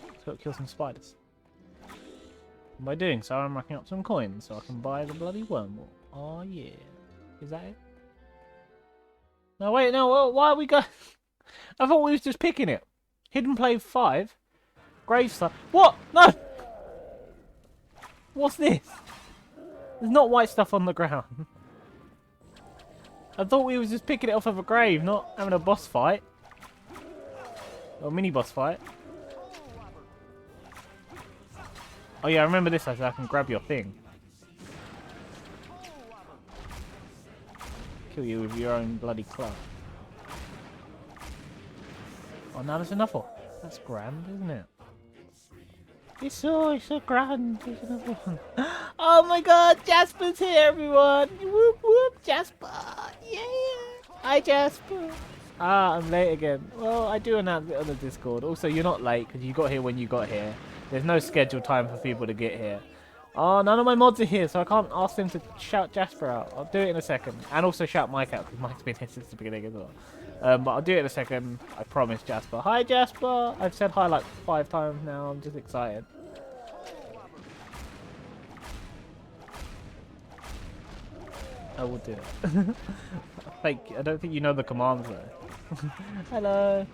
Let's go kill some spiders. And by doing so, I'm racking up some coins so I can buy the bloody wormwood. Oh yeah. Is that it? No, wait, no. Why are we going? I thought we was just picking it. Hidden play 5. Grave stuff. What? No. What's this? There's not white stuff on the ground. I thought we was just picking it off of a grave, not having a boss fight. Or a mini boss fight. Oh yeah, I remember this. I can grab your thing. Kill you with your own bloody club. Oh, now there's another one. That's grand, isn't it? It's so grand. There's another one. Oh my god, Jasper's here, everyone! Whoop whoop, Jasper! Yeah! Hi, Jasper! Ah, I'm late again. Well, I do announce it on the Discord. Also, you're not late because you got here when you got here. There's no scheduled time for people to get here. Oh, none of my mods are here, so I can't ask them to shout Jasper out. I'll do it in a second. And also shout Mike out because Mike's been here since the beginning as well. But I'll do it in a second. I promise, Jasper. Hi, Jasper! I've said hi like 5 times now. I'm just excited. I will do it. I don't think you know the commands though. Hello.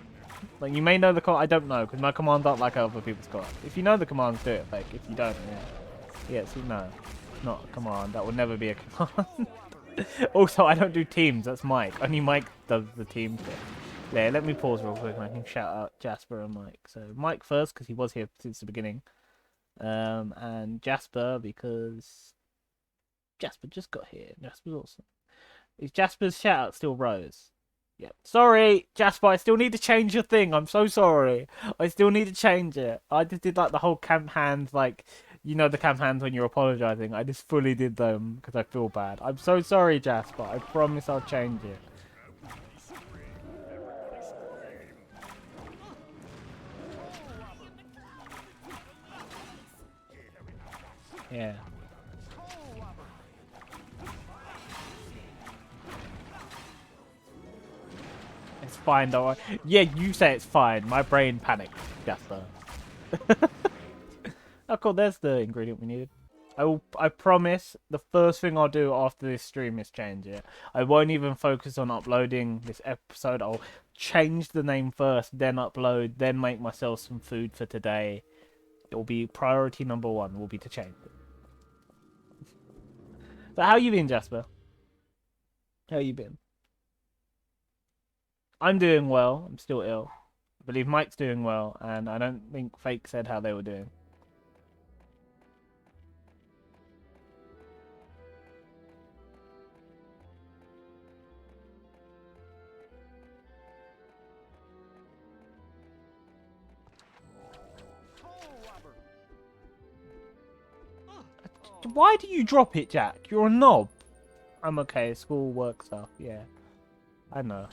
Like you may know the command. I don't know because my commands aren't like other people's commands. If you know the commands, do it. Like if you don't, yeah. Yes, no, not a command. That would never be a command. Also, I don't do teams. That's Mike. Only Mike does the team thing. Yeah, let me pause real quick and I can shout out Jasper and Mike. So Mike first because he was here since the beginning, and Jasper because Jasper just got here. Jasper's awesome. Is Jasper's shout out still Rose? Yep. Sorry, Jasper, I still need to change your thing. I'm so sorry. I still need to change it. I just did like the whole camp hands, like, you know the camp hands when you're apologizing. I just fully did them because I feel bad. I'm so sorry, Jasper. I promise I'll change it. Yeah. It's fine, though. Yeah, you say it's fine. My brain panicked, Jasper. Oh, cool. There's the ingredient we needed. I promise the first thing I'll do after this stream is change it. I won't even focus on uploading this episode. I'll change the name first, then upload, then make myself some food for today. It will be priority number 1 will be to change it. So how you been, Jasper? How you been? I'm doing well. I'm still ill. I believe Mike's doing well, and I don't think Fake said how they were doing. Why do you drop it, Jack? You're a knob. I'm okay. School work stuff. Yeah, I know.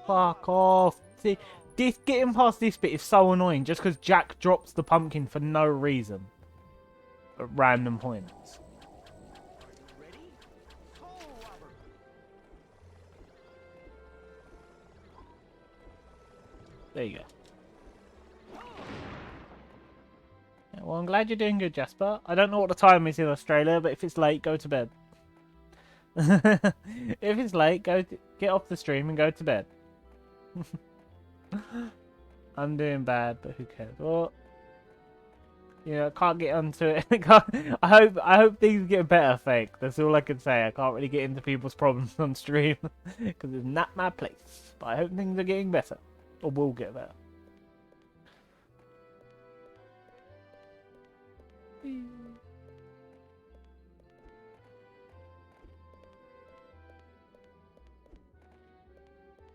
Fuck off. See, getting past this bit is so annoying just because Jack drops the pumpkin for no reason. At random points. There you go. Yeah, well, I'm glad you're doing good, Jasper. I don't know what the time is in Australia, but if it's late, go to bed. If it's late, get off the stream and go to bed. I'm doing bad, but who cares? Well, you know, I can't get onto it. I hope things get better, Fake. That's all I can say. I can't really get into people's problems on stream because it's not my place. But I hope things are getting better, or will get better.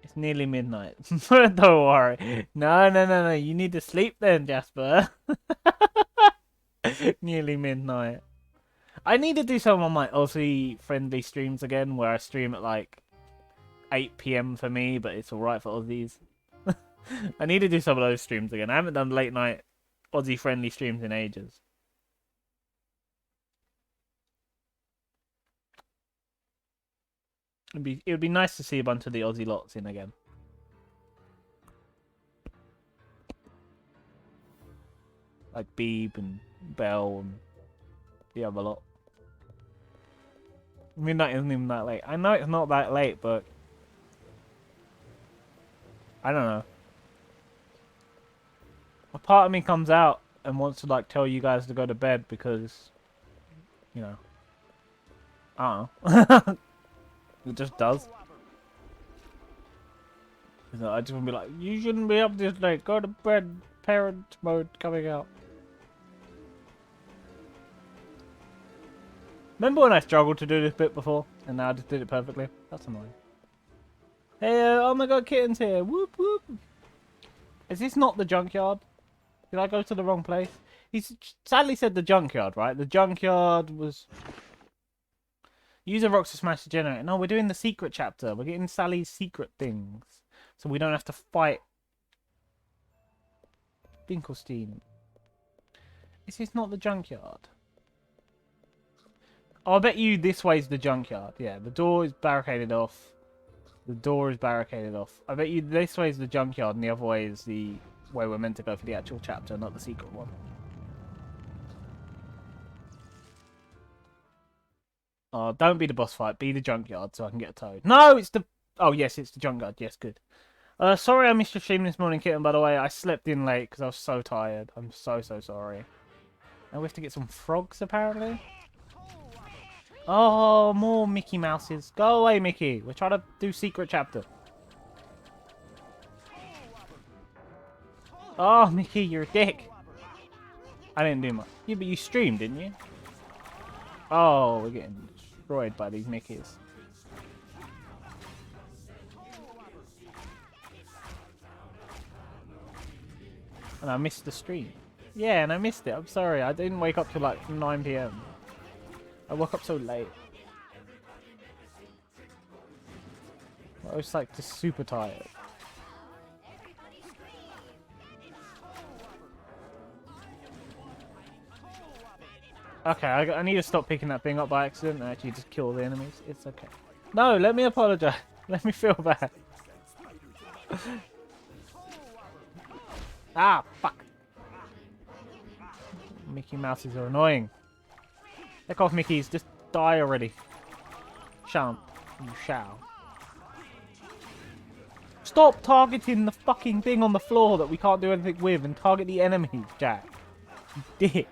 It's nearly midnight. Don't worry. No. You need to sleep then, Jasper. Nearly midnight. I need to do some of my Aussie friendly streams again, where I stream at like 8 PM for me, but it's alright for Aussies. I need to do some of those streams again. I haven't done late night Aussie friendly streams in ages. It would be nice to see a bunch of the Aussie lots in again. Like Beeb and Bell and the other lot. Midnight isn't even that late. I know it's not that late, but I don't know. A part of me comes out and wants to like tell you guys to go to bed because, you know, I don't know. It just does. So I just want to be like, you shouldn't be up this late. Go to bed. Parent mode coming out. Remember when I struggled to do this bit before, and now I just did it perfectly? That's annoying. Hey, oh my god, Kitten's here. Whoop whoop. Is this not the junkyard? Did I go to the wrong place? He's sadly said the junkyard, right? The junkyard was... Use a rock to smash the generator. No, we're doing the secret chapter. We're getting Sally's secret things. So we don't have to fight Finkelstein. Is this not the junkyard? Oh, I bet you this way's the junkyard. Yeah, the door is barricaded off. The door is barricaded off. I bet you this way is the junkyard and the other way is the way we're meant to go for the actual chapter, not the secret one. Oh, don't be the boss fight. Be the junkyard so I can get a toad. No, it's the... Oh, yes, it's the junkyard. Yes, good. Sorry I missed your stream this morning, Kitten, by the way. I slept in late because I was so tired. I'm so sorry. Now we have to get some frogs, apparently. Oh, more Mickey Mouses. Go away, Mickey. We're trying to do secret chapter. Oh, Mickey, you're a dick. I didn't do much. Yeah, but you streamed, didn't you? Oh, we're getting destroyed by these Mickeys. And I missed the stream. Yeah, and I missed it. I'm sorry. I didn't wake up till like 9 PM. I woke up so late. I was like just super tired. Okay, I need to stop picking that thing up by accident and actually just kill the enemies. It's okay. No, let me apologize. Let me feel bad. Ah, fuck. Mickey Mouses are annoying. Heck off, Mickeys. Just die already. Shan't. You shall. Stop targeting the fucking thing on the floor that we can't do anything with and target the enemies, Jack. You dick.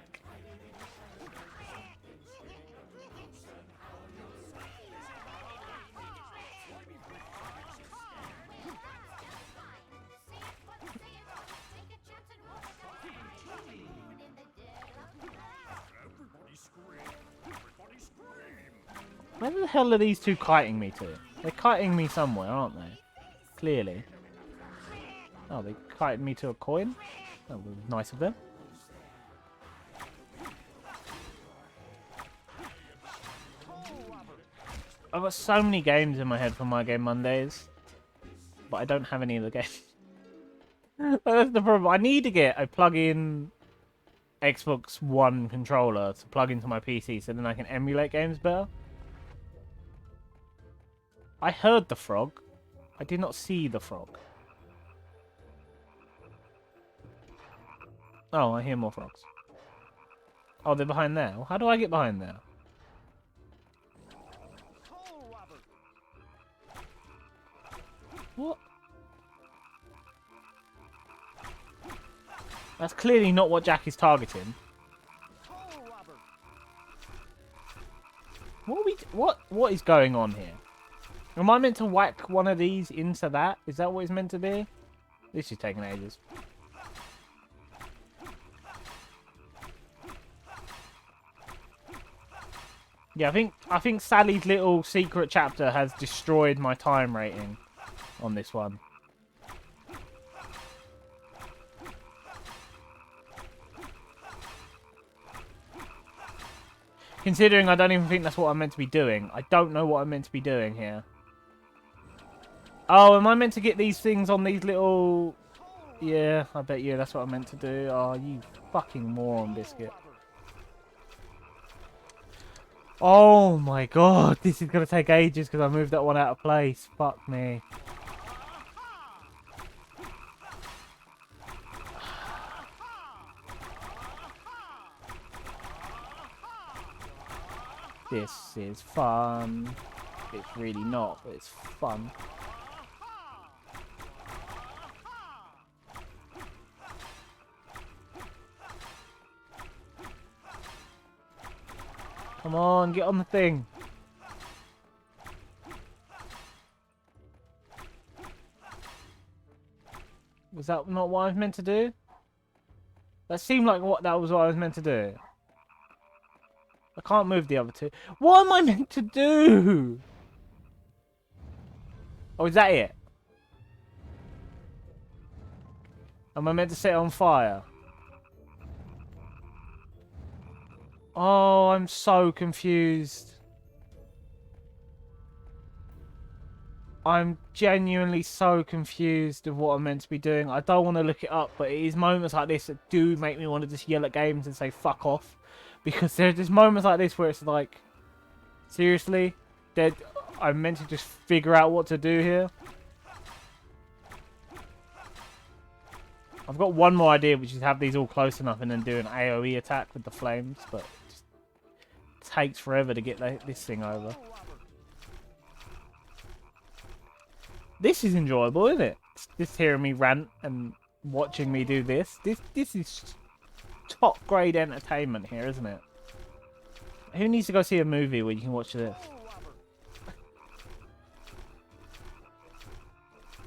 Where the hell are these two kiting me to? They're kiting me somewhere, aren't they? Clearly. Oh, they kited me to a coin? That was nice of them. I've got so many games in my head for My Game Mondays, but I don't have any of the games. That's the problem. I need to get a plug-in Xbox One controller to plug into my PC so then I can emulate games better. I heard the frog. I did not see the frog. Oh, I hear more frogs. Oh, they're behind there. Well, how do I get behind there? What? That's clearly not what Jack is targeting. What is going on here? Am I meant to whack one of these into that? Is that what it's meant to be? This is taking ages. Yeah, I think Sally's little secret chapter has destroyed my time rating. on this one. Considering I don't even think that's what I'm meant to be doing. I don't know what I'm meant to be doing here. Oh, am I meant to get these things on these little... Yeah, I bet you that's what I'm meant to do. Oh, you fucking moron, Biscuit. Oh my god, this is going to take ages because I moved that one out of place. Fuck me. This is fun. It's really not, but it's fun. Come on, get on the thing. Was that not what I was meant to do? That seemed like that was what I was meant to do. I can't move the other two. What am I meant to do? Oh, is that it? Am I meant to set it on fire? Oh, I'm so confused. I'm genuinely so confused of what I'm meant to be doing. I don't want to look it up, but it is moments like this that do make me want to just yell at games and say fuck off. Because there's just moments like this where it's like, seriously? I'm meant to just figure out what to do here? I've got one more idea, which is have these all close enough and then do an AoE attack with the flames, but it just takes forever to get this thing over. This is enjoyable, isn't it? Just hearing me rant and watching me do this. This is top grade entertainment here, isn't it? Who needs to go see a movie where you can watch this?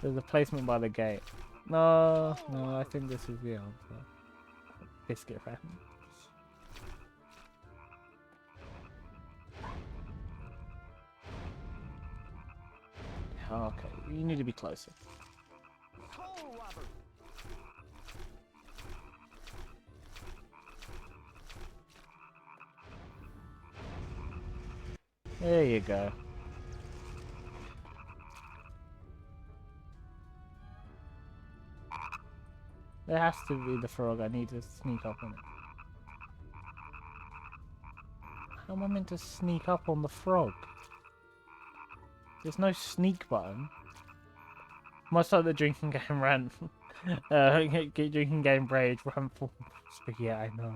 There's a placement by the gate. No, I think this is the answer. Biscuit fan. Okay, you need to be closer. There you go. There has to be the frog. I need to sneak up on it. How am I meant to sneak up on the frog? There's no sneak button. Much like the drinking game rant. Drinking game rage, run for... Yeah, I know.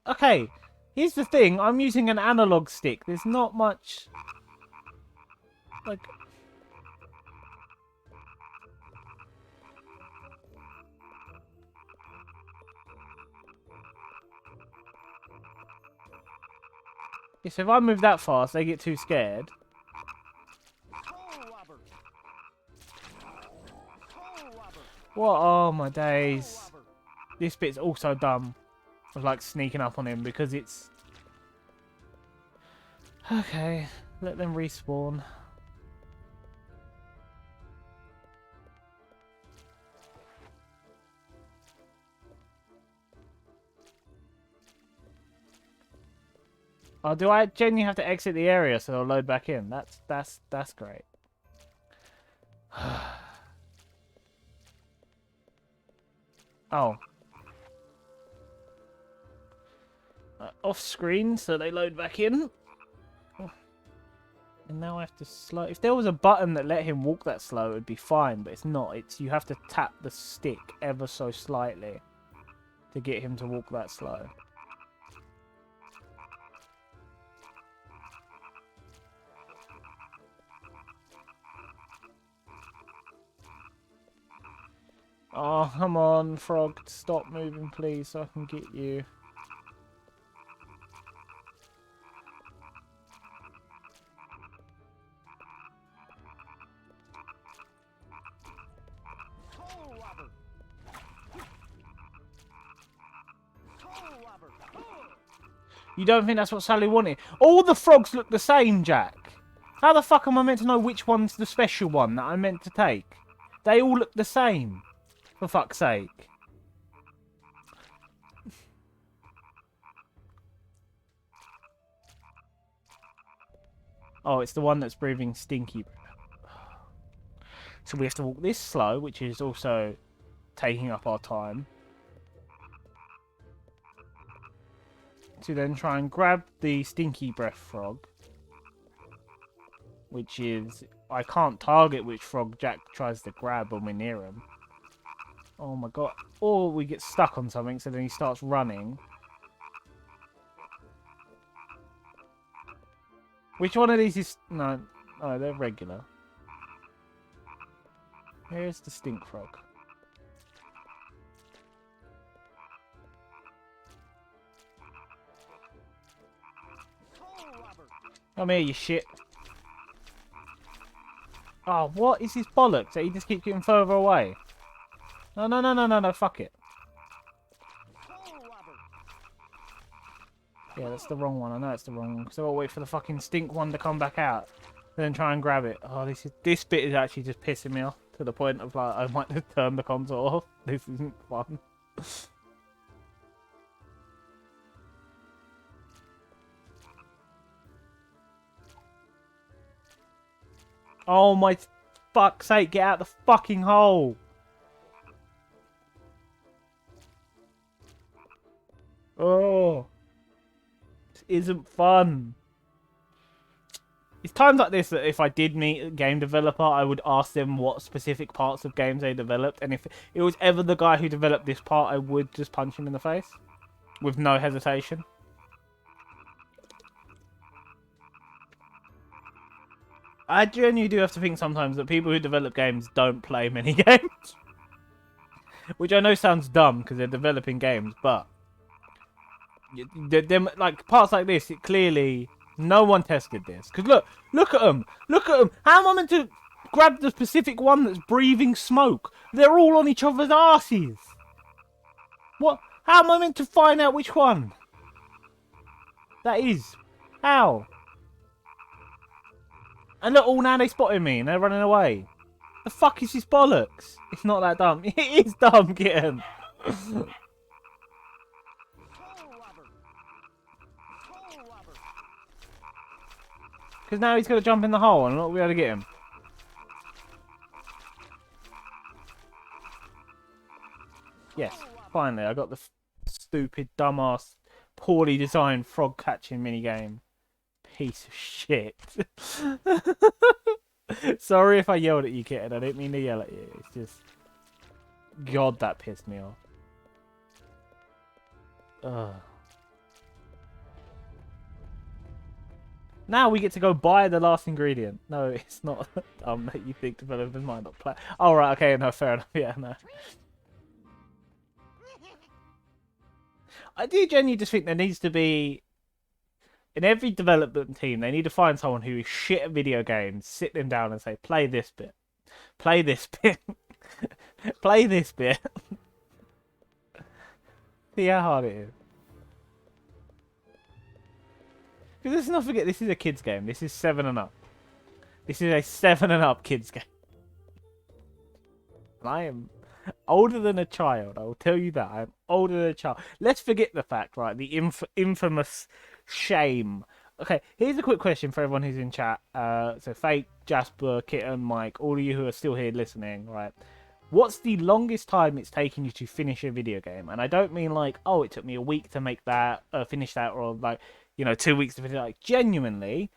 Okay, here's the thing. I'm using an analog stick. There's not much... Like... Yeah, so if I move that fast, they get too scared. What? Oh my days. This bit's also dumb. Of like sneaking up on him because it's... Okay, let them respawn. Oh, do I genuinely have to exit the area so they'll load back in? That's great. Oh. Off screen so they load back in. And now I have to slow. If there was a button that let him walk that slow, it would be fine, but it's not. It's you have to tap the stick ever so slightly to get him to walk that slow. Oh, come on, frog. Stop moving, please, so I can get you. You don't think that's what Sally wanted? All the frogs look the same, Jack. How the fuck am I meant to know which one's the special one that I'm meant to take? They all look the same. For fuck's sake. Oh, it's the one that's breathing stinky. So we have to walk this slow, which is also taking up our time. To then try and grab the stinky breath frog. Which is... I can't target which frog Jack tries to grab when we're near him. Oh my god. Or we get stuck on something, so then he starts running. Which one of these is... No, oh, they're regular. Here's the stink frog. Come here, you shit. Oh, what is his bollocks that he just keeps getting further away? No, fuck it. Yeah, that's the wrong one. I know it's the wrong one. Because I've got to wait for the fucking stink one to come back out. Then try and grab it. Oh, this bit is actually just pissing me off. To the point of, like, I might just turn the console off. This isn't fun. Oh my fuck's sake, get out the fucking hole! Oh, this isn't fun. It's times like this that if I did meet a game developer, I would ask them what specific parts of games they developed, and if it was ever the guy who developed this part, I would just punch him in the face. With no hesitation. I genuinely do have to think sometimes that people who develop games don't play many games. Which I know sounds dumb because they're developing games, but... like, parts like this, it clearly... No one tested this. Because look at them. Look at them. How am I meant to grab the specific one that's breathing smoke? They're all on each other's asses. What? How am I meant to find out which one? That is. How? And look, all now they spotted me and they're running away. The fuck is this bollocks? It's not that dumb. It is dumb, kitten. Because now he's going to jump in the hole and I'm not going to be able to get him. Yes, finally, I got the stupid, dumbass, poorly designed frog catching minigame. Piece of shit. Sorry if I yelled at you, kitten. I didn't mean to yell at you. It's just... God, that pissed me off. Ugh. Now we get to go buy the last ingredient. No, it's not that you think developers might not play. Oh, right, okay, no, fair enough. Yeah, no. I do genuinely just think there needs to be... In every development team, they need to find someone who is shit at video games, sit them down and say, play this bit. Play this bit. Play this bit. See how hard it is. Because let's not forget, this is a kids game. This is 7 and up. This is a 7 and up kids game. And I am older than a child. I will tell you that. I am older than a child. Let's forget the fact, right? The infamous shame. Okay, here's a quick question for everyone who's in chat. So Fake, Jasper, Kitten, Mike, all of you who are still here listening, right? What's the longest time it's taken you to finish a video game? And I don't mean like, oh, it took me a week to make that, finish that, or like, you know, 2 weeks to finish it. Like, genuinely,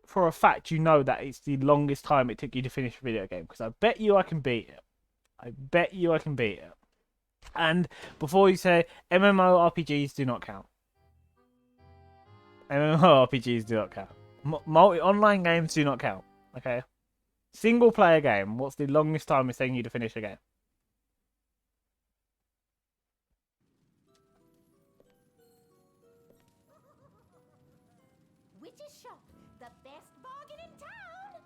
for a fact, you know that it's the longest time it took you to finish a video game. Because I bet you I can beat it. I bet you I can beat it. And before you say, MMORPGs do not count. MMORPGs do not count. Online games do not count. Okay? Single player game, what's the longest time it's taking you to finish a game? Witch's Shop, the best bargain in town!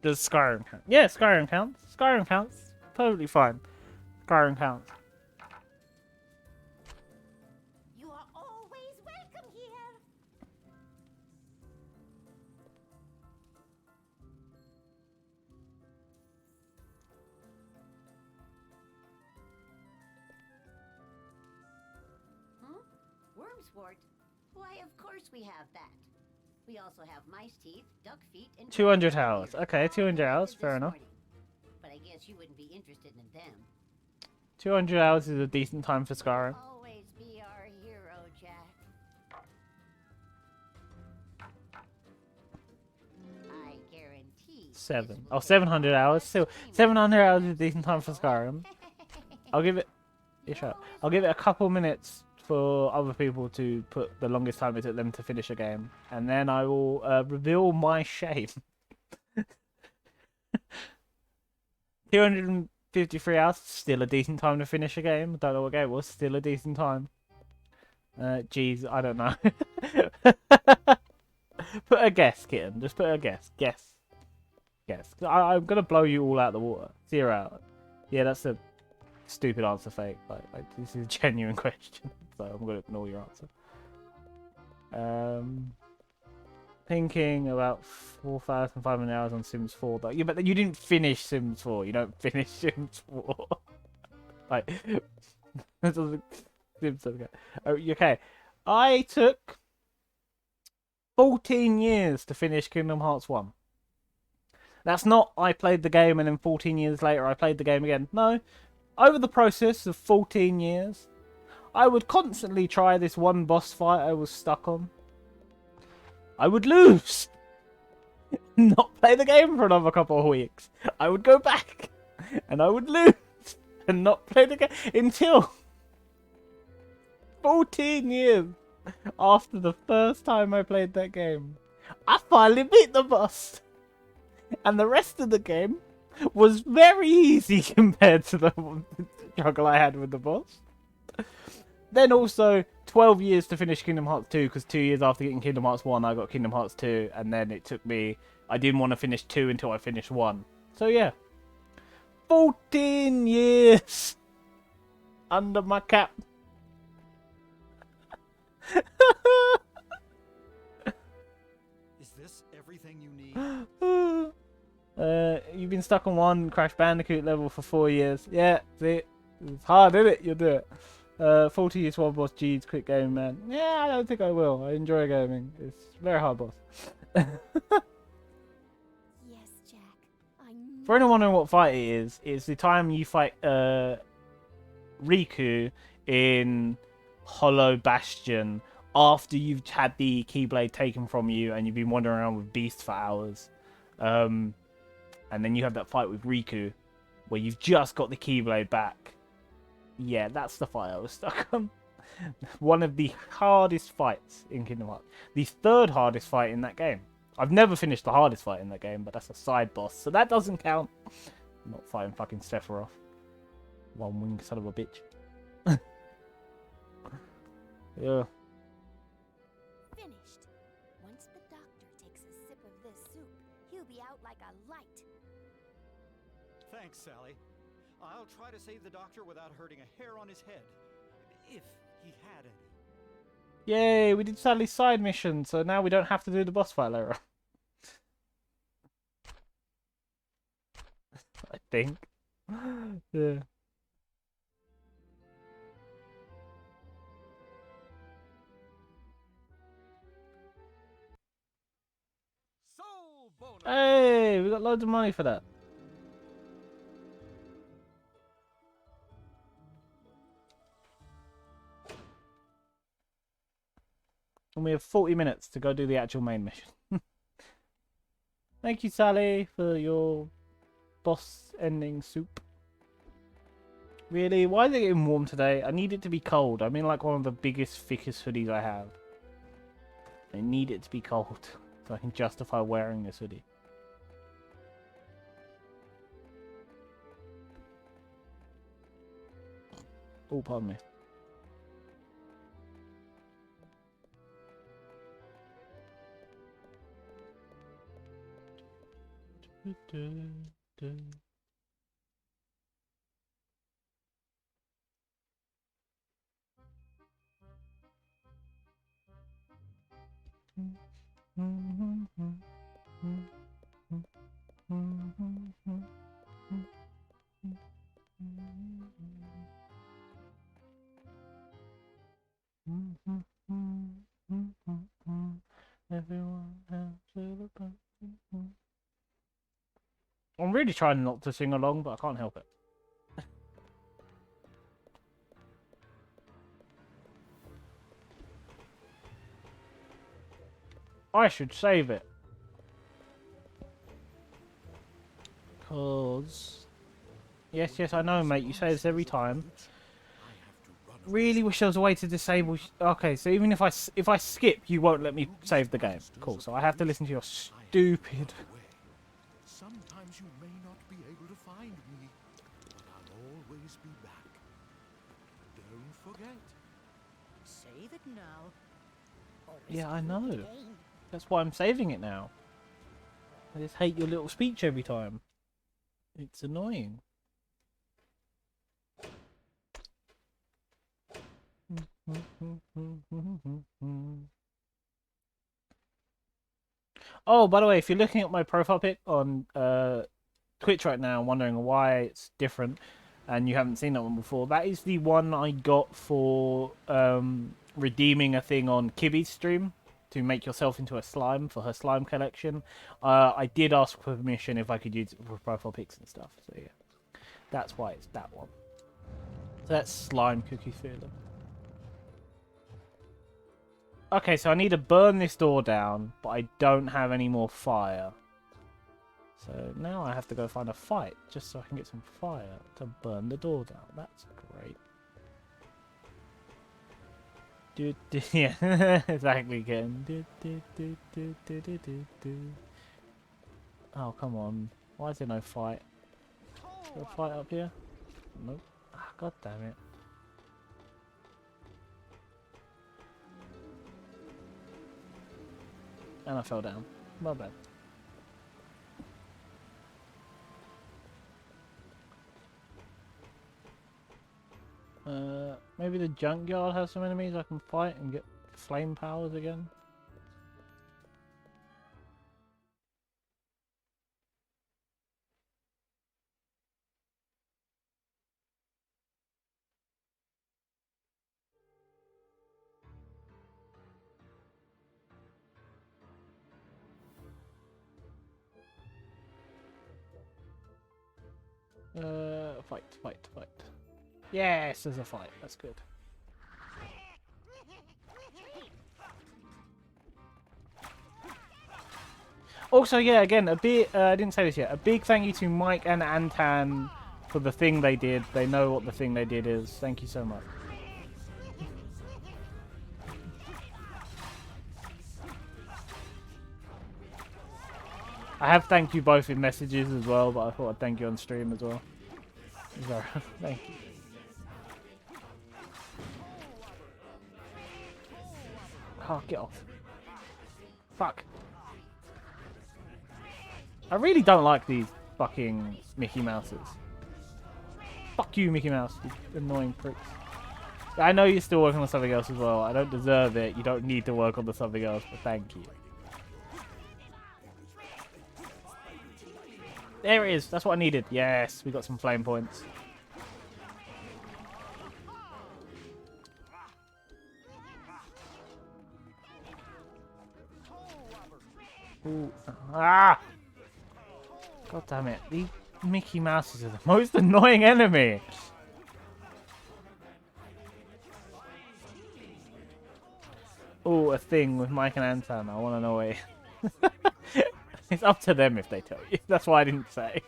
Does Skyrim count? Yeah, Skyrim counts. Skyrim counts. Totally fine. Skyrim counts. You are always welcome here. Wormswort? Why, of course we have that. We also have mice teeth, duck feet, and 200 dragon hours. beard. Okay, 200 All hours. this Fair enough. morning. But I guess you wouldn't be interested in them. 200 hours is a decent time for Skyrim. Always be our hero, Jack. I guarantee. this 7. will Oh, take 700 all hours. the Still, steam 700 out hours of is a decent time for you. Skyrim. I'll give it. I'll give it a couple minutes for other people to put the longest time it took them to finish a game, and then I will reveal my shame. 253 hours, still a decent time to finish a game. Don't know what game it was, still a decent time. Geez, I don't know. Put a guess, kitten. Just put a guess. Guess. I'm gonna blow you all out the water. 0 out. Yeah, that's a stupid answer, fake. Like this is a genuine question, so I'm gonna ignore your answer. Thinking about 4,500 hours on Sims 4. Though. Yeah, but you didn't finish Sims 4. You don't finish Sims 4. Like, that doesn't. Sims okay. Oh, okay. I took 14 years to finish Kingdom Hearts 1. That's not I played the game and then 14 years later I played the game again. No. Over the process of 14 years, I would constantly try this one boss fight I was stuck on. I would lose. Not play the game for another couple of weeks. I would go back. And I would lose. And not play the game until 14 years after the first time I played that game. I finally beat the boss. And the rest of the game was very easy compared to the struggle I had with the boss. Then also 12 years to finish Kingdom Hearts 2, because 2 years after getting Kingdom Hearts 1 I got Kingdom Hearts 2, and then it took me, I didn't want to finish 2 until I finished 1. So yeah, 14 years under my cap. Is this everything you need? You've been stuck on one Crash Bandicoot level for 4 years. Yeah, see, it's hard, isn't it? You'll do it. 40 years one boss. Geez, quit gaming, man. Yeah, I don't think I will. I enjoy gaming. It's a very hard boss. Yes, Jack. I know. For anyone wondering what fight it is, it's the time you fight Riku in Hollow Bastion after you've had the Keyblade taken from you and you've been wandering around with Beast for hours. And then you have that fight with Riku where you've just got the Keyblade back. Yeah, that's the fight I was stuck on. One of the hardest fights in Kingdom Hearts. The third hardest fight in that game. I've never finished the hardest fight in that game, but that's a side boss, so that doesn't count. I'm not fighting fucking Sephiroth. One wing son of a bitch. Yeah. Finished. Once the doctor takes a sip of this soup, he'll be out like a light. Thanks, Sally. I'll try to save the doctor without hurting a hair on his head. If he had any. Yay, we did Sally's side mission, so now we don't have to do the boss fight later. I think. Yeah. Soul bonus. Hey, we got loads of money for that. And we have 40 minutes to go do the actual main mission. Thank you, Sally, for your boss ending soup. Really? Why is it getting warm today? I need it to be cold. I'm in like one of the biggest, thickest hoodies I have. I need it to be cold so I can justify wearing this hoodie. Oh, pardon me. Everyone else with a button. I'm really trying not to sing along, but I can't help it. I should save it. Cause... Yes, I know, mate. You say this every time. Really wish there was a way to disable... Okay, so even if I skip, you won't let me save the game. Cool, so I have to listen to your stupid... Sometimes you may not be able to find me, but I'll always be back. Don't forget. Save it now. or Yeah, I risk know. losing. That's why I'm saving it now. I just hate your little speech every time. It's annoying. Oh, by the way, if you're looking at my profile pic on Twitch right now, wondering why it's different, and you haven't seen that one before, that is the one I got for redeeming a thing on Kibby's stream to make yourself into a slime for her slime collection. I did ask for permission if I could use it for profile pics and stuff, so yeah. That's why it's that one. So that's slime cookie feeling. Okay, so I need to burn this door down, but I don't have any more fire. So now I have to go find a fight, just so I can get some fire to burn the door down. That's great. Yeah, exactly, Ken. Oh, come on. Why is there no fight? Is there a fight up here? Nope. Ah, God damn it. And I fell down. My bad. Maybe the junkyard has some enemies I can fight and get flame powers again. Fight. Yes, there's a fight. That's good. Also, yeah, again, a bit, I didn't say this yet, a big thank you to Mike and Antan for the thing they did. They know what the thing they did is. Thank you so much. I have thanked you both in messages as well, but I thought I'd thank you on stream as well. Sorry, thank you. Oh, get off. Fuck. I really don't like these fucking Mickey Mouses. Fuck you, Mickey Mouse, you annoying pricks. I know you're still working on something else as well. I don't deserve it. You don't need to work on the something else, but thank you. There it is. That's what I needed. Yes, we got some flame points. Ooh. Ah! God damn it. These Mickey Mouses are the most annoying enemy. Oh, a thing with Mike and Anton. I want to know it. It's up to them if they tell you. That's why I didn't say.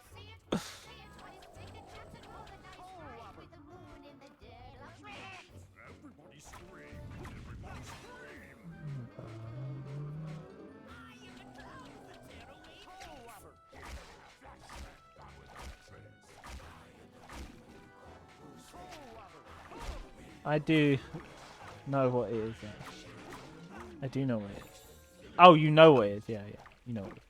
I do know what it is. Yeah. I do know what it is. Oh, you know what it is. Yeah. You know what it is.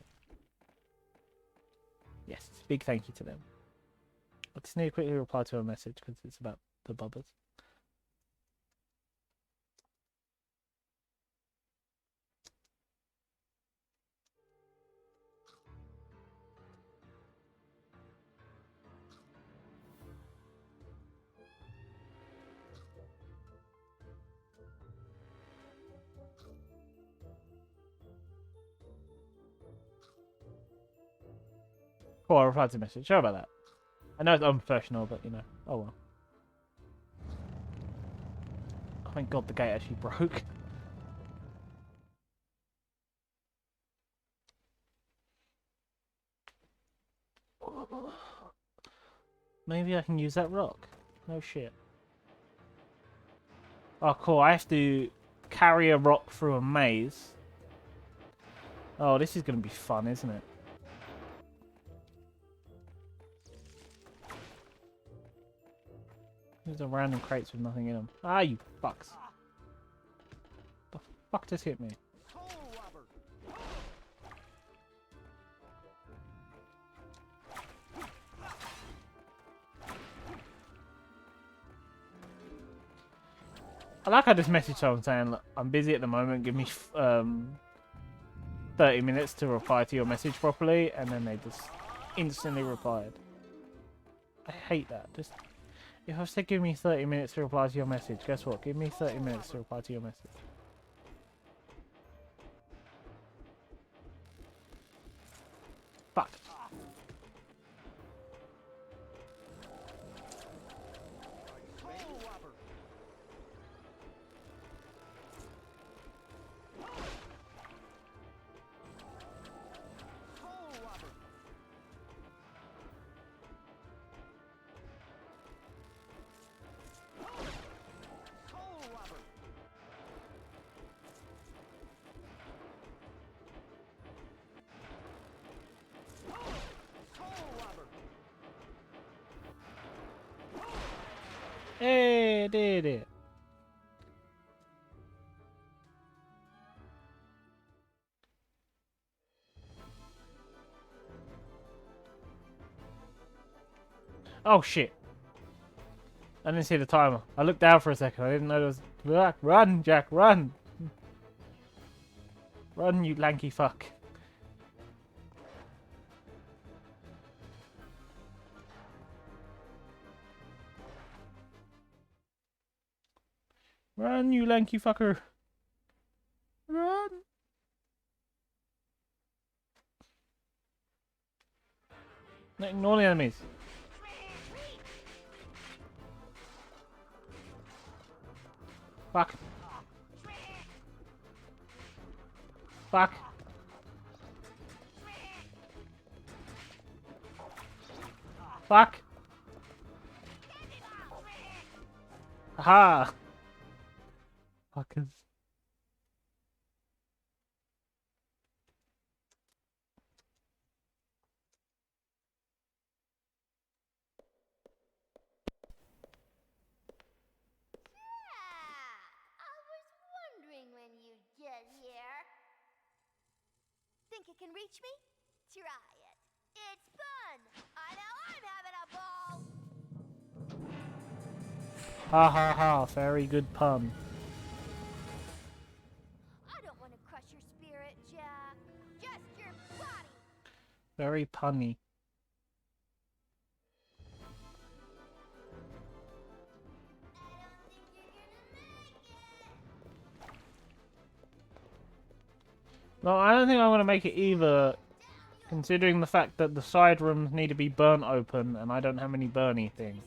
Yes, big thank you to them. I just need to quickly reply to a message because it's about the bubbers. Cool, I replied to the message. Sorry about that. I know it's unprofessional, but you know, oh well. Oh, thank God the gate actually broke. Maybe I can use that rock. No shit. Oh, cool. I have to carry a rock through a maze. Oh, this is going to be fun, isn't it? There's a random crates with nothing in them. Ah, you fucks. The fuck just hit me? I like how this message someone saying, look, I'm busy at the moment, give me 30 minutes to reply to your message properly, and then they just instantly replied. I hate that. Just if I said give me 30 minutes to reply to your message, guess what? Give me 30 minutes to reply to your message. Fuck. Hey, did it. Oh shit. I didn't see the timer. I looked down for a second. I didn't know there was... Run, Jack, run! Run, you lanky fuck. Run, you lanky fucker. Run! No, ignore the enemies. Fuck. Fuck. Fuck. Aha! Fuckers. When you get here. Think you can reach me? Try it. It's fun. I know I'm having a ball. Ha ha ha, very good pun. I don't want to crush your spirit, Jack. Just your body. Very punny. No, I don't think I'm going to make it either, considering the fact that the side rooms need to be burnt open, and I don't have any burny things.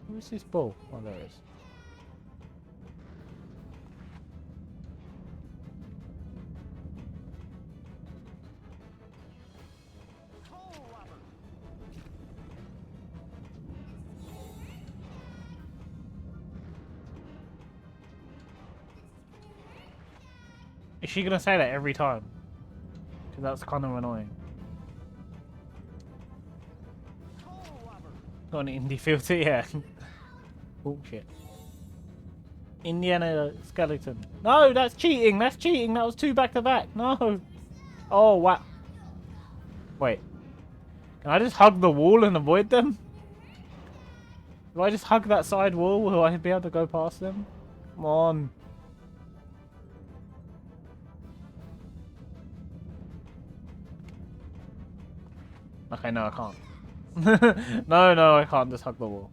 Where's this ball? Oh, there it is. Is she gonna say that every time? Because that's kind of annoying. Got an indie filter, yeah. Oh shit. Indiana skeleton. No, that's cheating. That's cheating. That was 2 back to back. No. Oh, wow. Wait. Can I just hug the wall and avoid them? If I just hug that side wall, will I be able to go past them? Come on. Okay, no, I can't. No, I can't just hug the wall.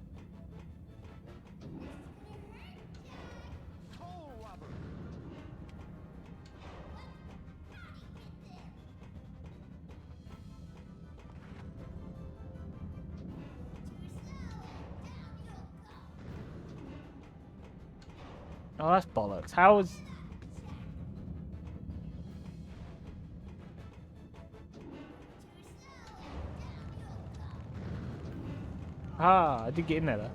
Oh, that's bollocks. How is... Ah, I did get in there though.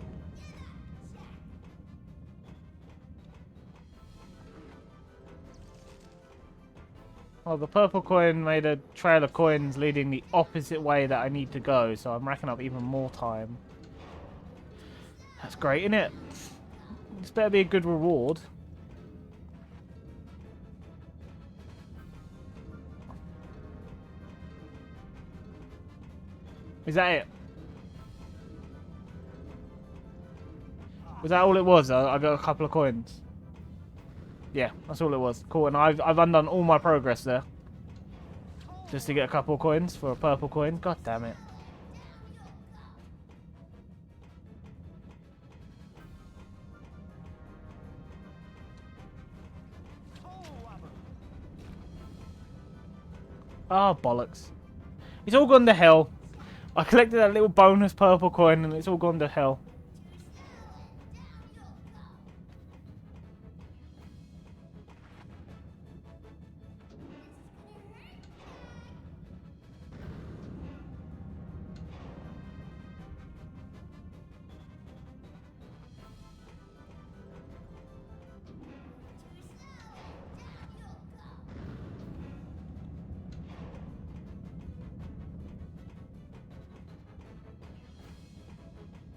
Oh, the purple coin made a trail of coins leading the opposite way that I need to go, so I'm racking up even more time. That's great, isn't it? This better be a good reward. Is that it? Was that all it was? I got a couple of coins. Yeah, that's all it was. Cool, and I've undone all my progress there. Just to get a couple of coins for a purple coin. God damn it. Ah, oh, bollocks. It's all gone to hell. I collected that little bonus purple coin and it's all gone to hell.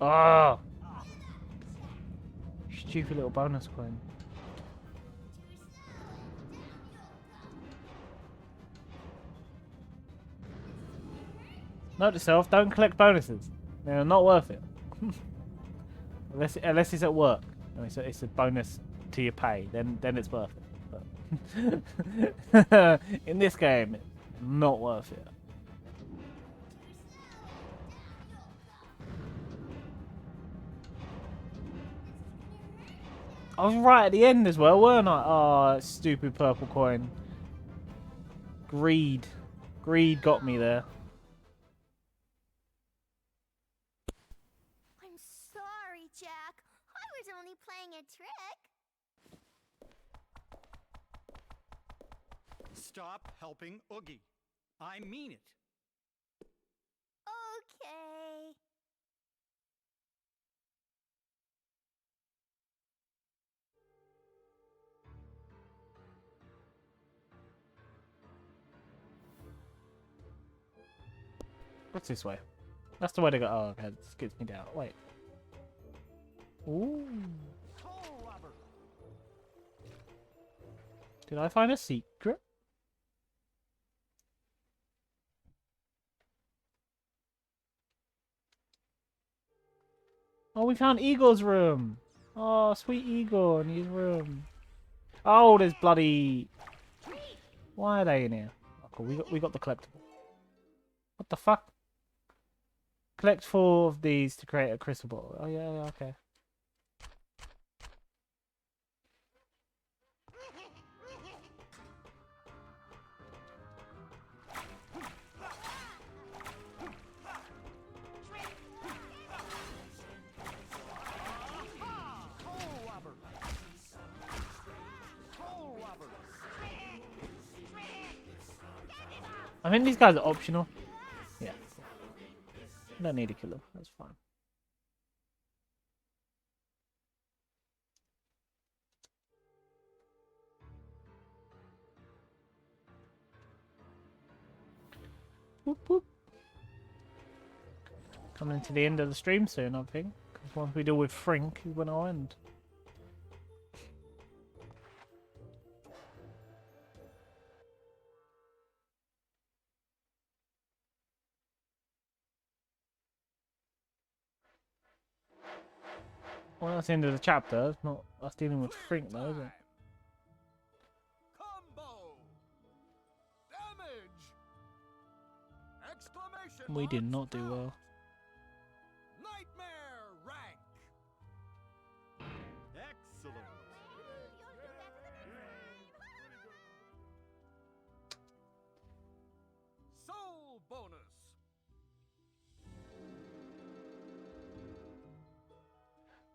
Ah! Oh, stupid little bonus coin. Note to self, don't collect bonuses. They're not worth it. unless it's at work. No, it's a bonus to your pay. Then it's worth it. But in this game, not worth it. I was right at the end as well, weren't I? Oh, stupid purple coin. Greed. Greed got me there. I'm sorry, Jack. I was only playing a trick. Stop helping Oogie. I mean it. Okay. What's this way? That's the way to go. Oh, okay, this gets me down. Wait. Ooh. Did I find a secret? Oh, we found Igor's room. Oh, sweet Igor in his room. Oh, there's bloody... Why are they in here? Oh, cool. We got the collectible. What the fuck? Collect 4 of these to create a crystal ball. Oh, yeah, okay. I think these guys are optional. Yeah. Cool. I don't need to kill them. That's fine. Whoop, whoop. Coming to the end of the stream soon, I think. Because once we deal with Frink, is when I'll end. Well, that's the end of the chapter. It's not us dealing with Frink though, is it? Combo. Damage. Exclamation We did marks not do count. well. Nightmare rank. Excellent. Soul bonus.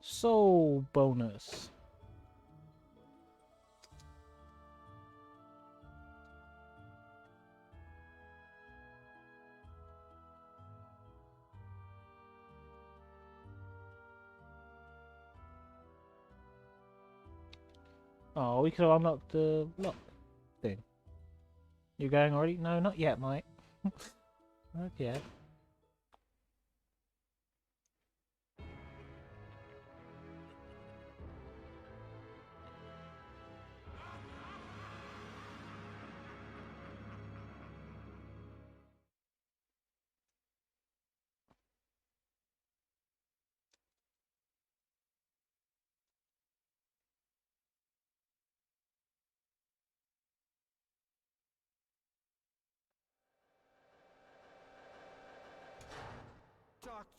Soul bonus. Oh, we could have unlocked the lock thing. You going already? No, not yet, mate. Not yet.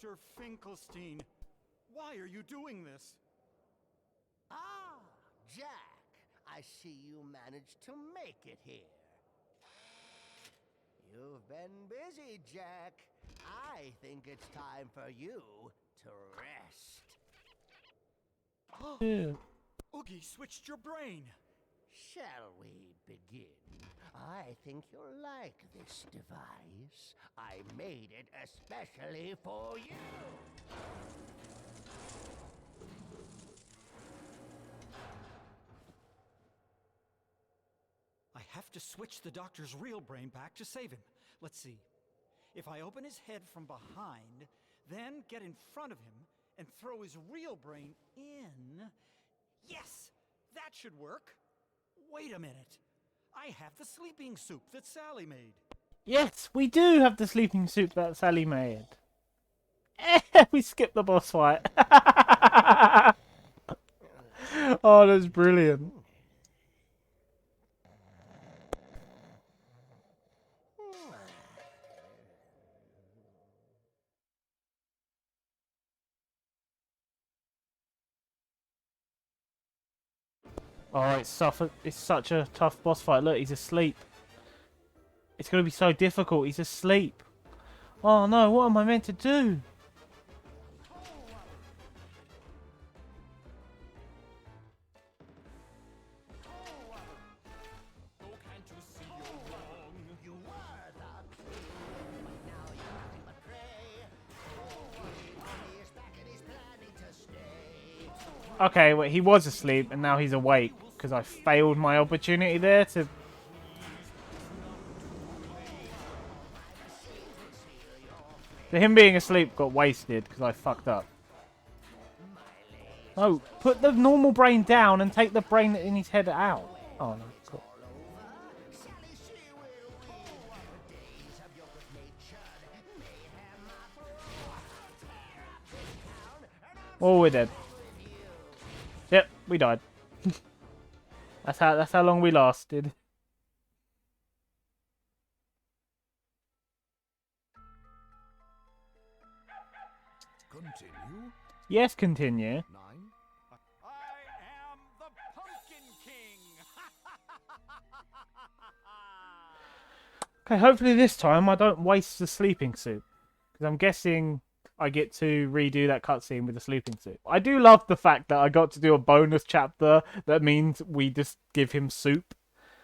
Dr. Finkelstein, why are you doing this? Ah, Jack, I see you managed to make it here. You've been busy, Jack. I think it's time for you to rest. Yeah. Oogie switched your brain. Shall we begin? I think you'll like this device. I made it especially for you. I have to switch the doctor's real brain back to save him. Let's see. If I open his head from behind, then get in front of him and throw his real brain in... Yes! That should work. Wait a minute. I have the sleeping soup that Sally made. Yes, we do have the sleeping suit that Sally made. We skipped the boss fight. Oh, that's brilliant. Oh, it's such a tough boss fight. Look, he's asleep. It's going to be so difficult. He's asleep. Oh no, what am I meant to do? Okay, well, he was asleep and now he's awake because I failed my opportunity there to... So him being asleep got wasted because I fucked up. No, put the normal brain down and take the brain in his head out. Oh no, cool. Oh, we're dead. Yep, we died. That's how long we lasted. Continue. Yes, continue. 9. I am the Pumpkin King. Okay, hopefully this time I don't waste the sleeping suit. Because I'm guessing I get to redo that cutscene with the sleeping suit. I do love the fact that I got to do a bonus chapter that means we just give him soup.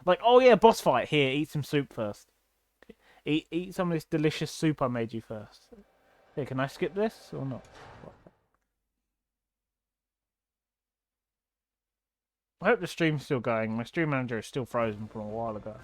Like, oh yeah, boss fight. Here, eat some soup first. Eat some of this delicious soup I made you first. Here, can I skip this or not? I hope the stream's still going. My stream manager is still frozen from a while ago.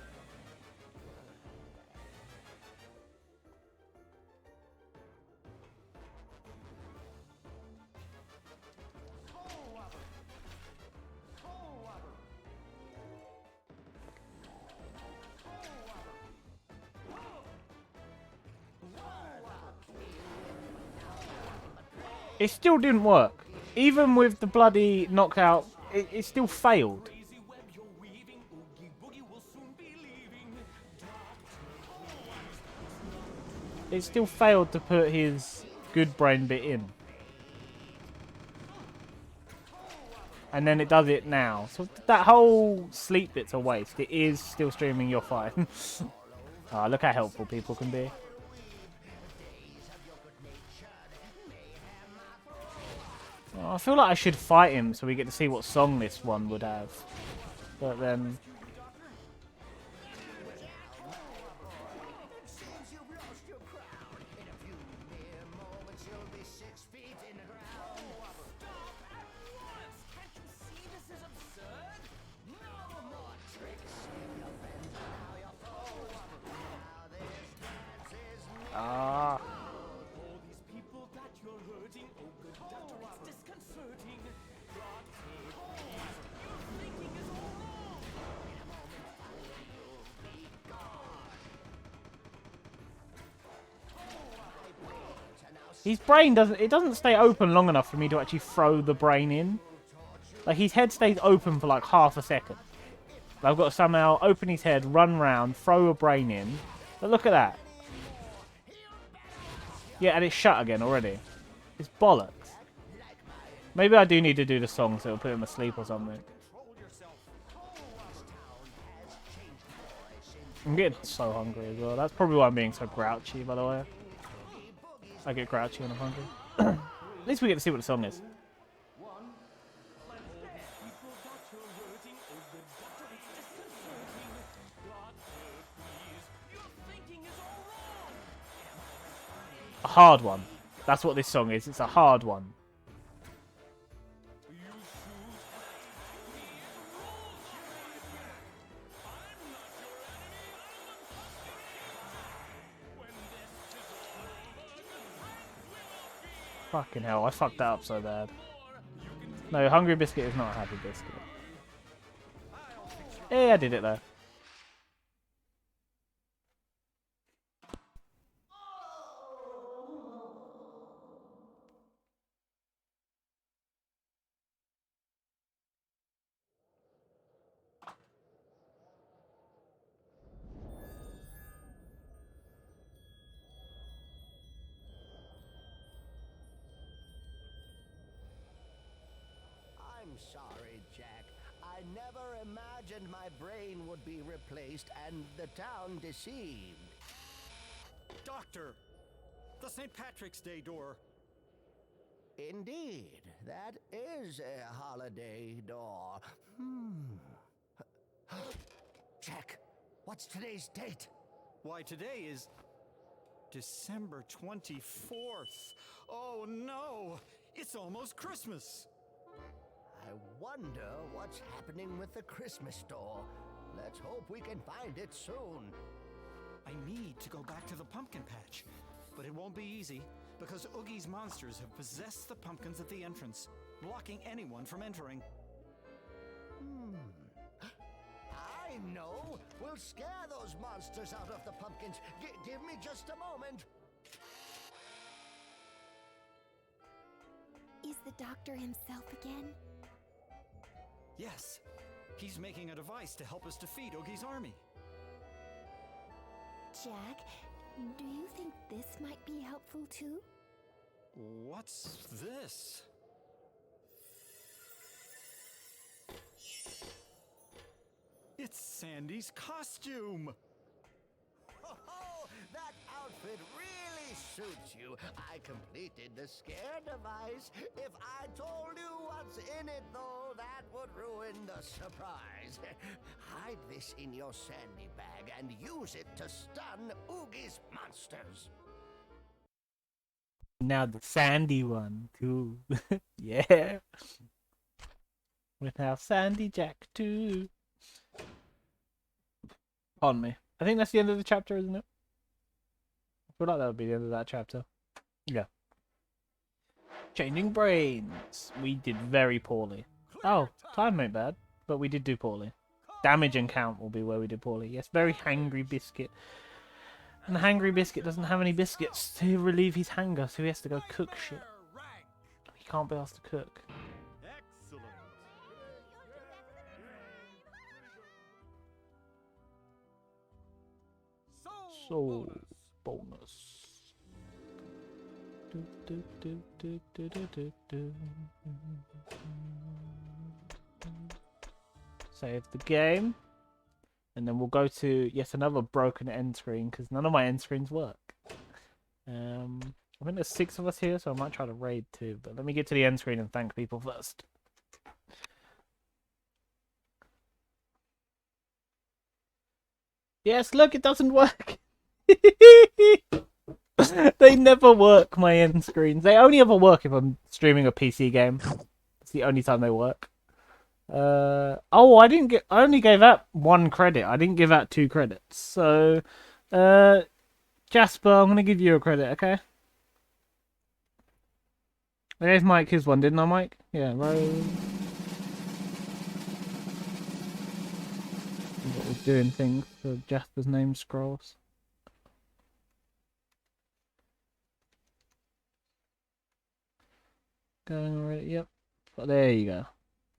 It still didn't work. Even with the bloody knockout, it still failed. It still failed to put his good brain bit in. And then it does it now. So that whole sleep bit's a waste. It is still streaming, you're fine. Oh, look how helpful people can be. Oh, I feel like I should fight him so we get to see what song this one would have. But then... Ah. His brain doesn't stay open long enough for me to actually throw the brain in. Like, his head stays open for like half a second. I've got to somehow open his head, run round, throw a brain in. But look at that. Yeah, and it's shut again already. It's bollocks. Maybe I do need to do the song so it'll put him asleep or something. I'm getting so hungry as well. That's probably why I'm being so grouchy, by the way. I get grouchy when I'm hungry. At least we get to see what the song is. A hard one. That's what this song is. It's a hard one. Fucking hell, I fucked that up so bad. No, Hungry Biscuit is not a Happy Biscuit. Hey, I did it though. I'm sorry, Jack. I never imagined my brain would be replaced and the town deceived. Doctor! The St. Patrick's Day door. Indeed, that is a holiday door. Jack, what's today's date? Why, today is December 24th. Oh no! It's almost Christmas! I wonder what's happening with the Christmas store. Let's hope we can find it soon. I need to go back to the pumpkin patch, but it won't be easy because Oogie's monsters have possessed the pumpkins at the entrance, blocking anyone from entering. I know! We'll scare those monsters out of the pumpkins. Give me just a moment. Is the doctor himself again? Yes, he's making a device to help us defeat Oogie's army. Jack, do you think this might be helpful too? What's this? It's Sandy's costume! Oh, that outfit really suits you. I completed the scare device. If I told you what's in it, though, that would ruin the surprise. Hide this in your Sandy bag and use it to stun Oogie's monsters. Now the Sandy one, too. Yeah. With our Sandy Jack, too. Pardon me. I think that's the end of the chapter, isn't it? I feel like that would be the end of that chapter. Yeah. Changing brains. We did very poorly. Oh, time ain't bad, but we did do poorly. Damage and count will be where we did poorly. Yes, very hangry biscuit. And the hangry biscuit doesn't have any biscuits to relieve his hunger, so he has to go cook shit. can't be asked to cook. Excellent. Soul bonus. Do, do, do, do, do, do, do, do. Save the game. And then we'll go to yet another broken end screen because none of my end screens work. I think there's 6 of us here, so I might try to raid too. But let me get to the end screen and thank people first. Yes, look, it doesn't work. They never work, my end screens. They only ever work if I'm streaming a PC game. It's the only time they work. Oh, I only gave out 1 credit. I didn't give out 2 credits. So, Jasper, I'm gonna give you a credit, okay? I gave Mike his one, didn't I, Mike? Yeah, right. What was doing things so Jasper's name scrolls. Going already, yep. But there you go.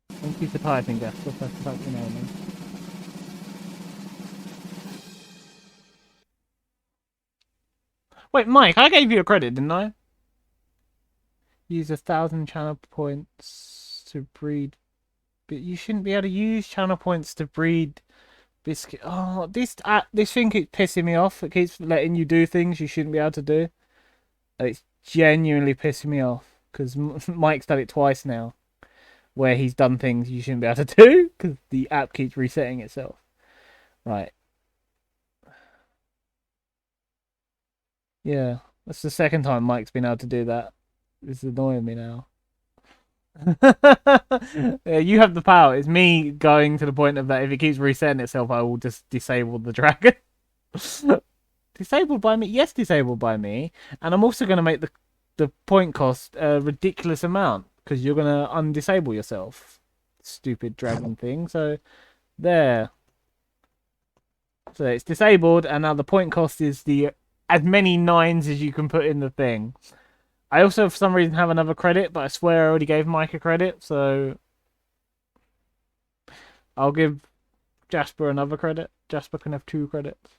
Thank you for typing, Jasper. That's type your name in. Wait, Mike, I gave you a credit, didn't I? Use 1,000 channel points to breed. But you shouldn't be able to use channel points to breed biscuit. Oh, this thing keeps pissing me off. It keeps letting you do things you shouldn't be able to do. It's genuinely pissing me off because Mike's done it twice now, where he's done things you shouldn't be able to do because the app keeps resetting itself. Right. Yeah, that's the second time Mike's been able to do that. It's annoying me now. Yeah, you have the power. It's me going to the point of that if it keeps resetting itself, I will just disable the dragon. Disabled by me? Yes, disabled by me. And I'm also going to make the point cost a ridiculous amount because you're going to undisable yourself. Stupid dragon thing. So, there. So it's disabled, and now the point cost is as many 9s as you can put in the thing. I also, for some reason, have another credit, but I swear I already gave Mike a credit, so I'll give Jasper another credit. Jasper can have 2 credits.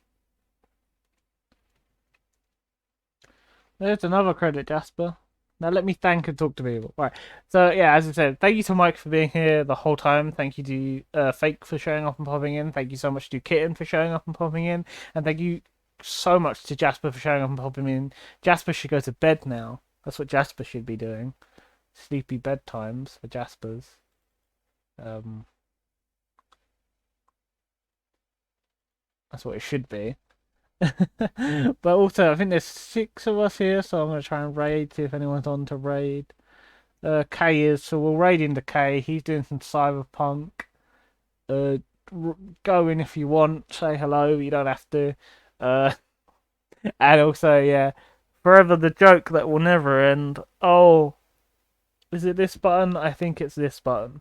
There's another credit, Jasper. Now let me thank and talk to people. Right. So yeah, as I said, thank you to Mike for being here the whole time. Thank you to Fake for showing up and popping in. Thank you so much to Kitten for showing up and popping in. And thank you so much to Jasper for showing up and popping in. Jasper should go to bed now. That's what Jasper should be doing. Sleepy bedtimes for Jaspers. That's what it should be. But also, I think there's 6 of us here, so I'm going to try and raid, see if anyone's on to raid. K is, so we'll raid into K. He's doing some cyberpunk. Go in if you want, say hello, you don't have to. And also, yeah, forever the joke that will never end. Oh, is it this button? I think it's this button.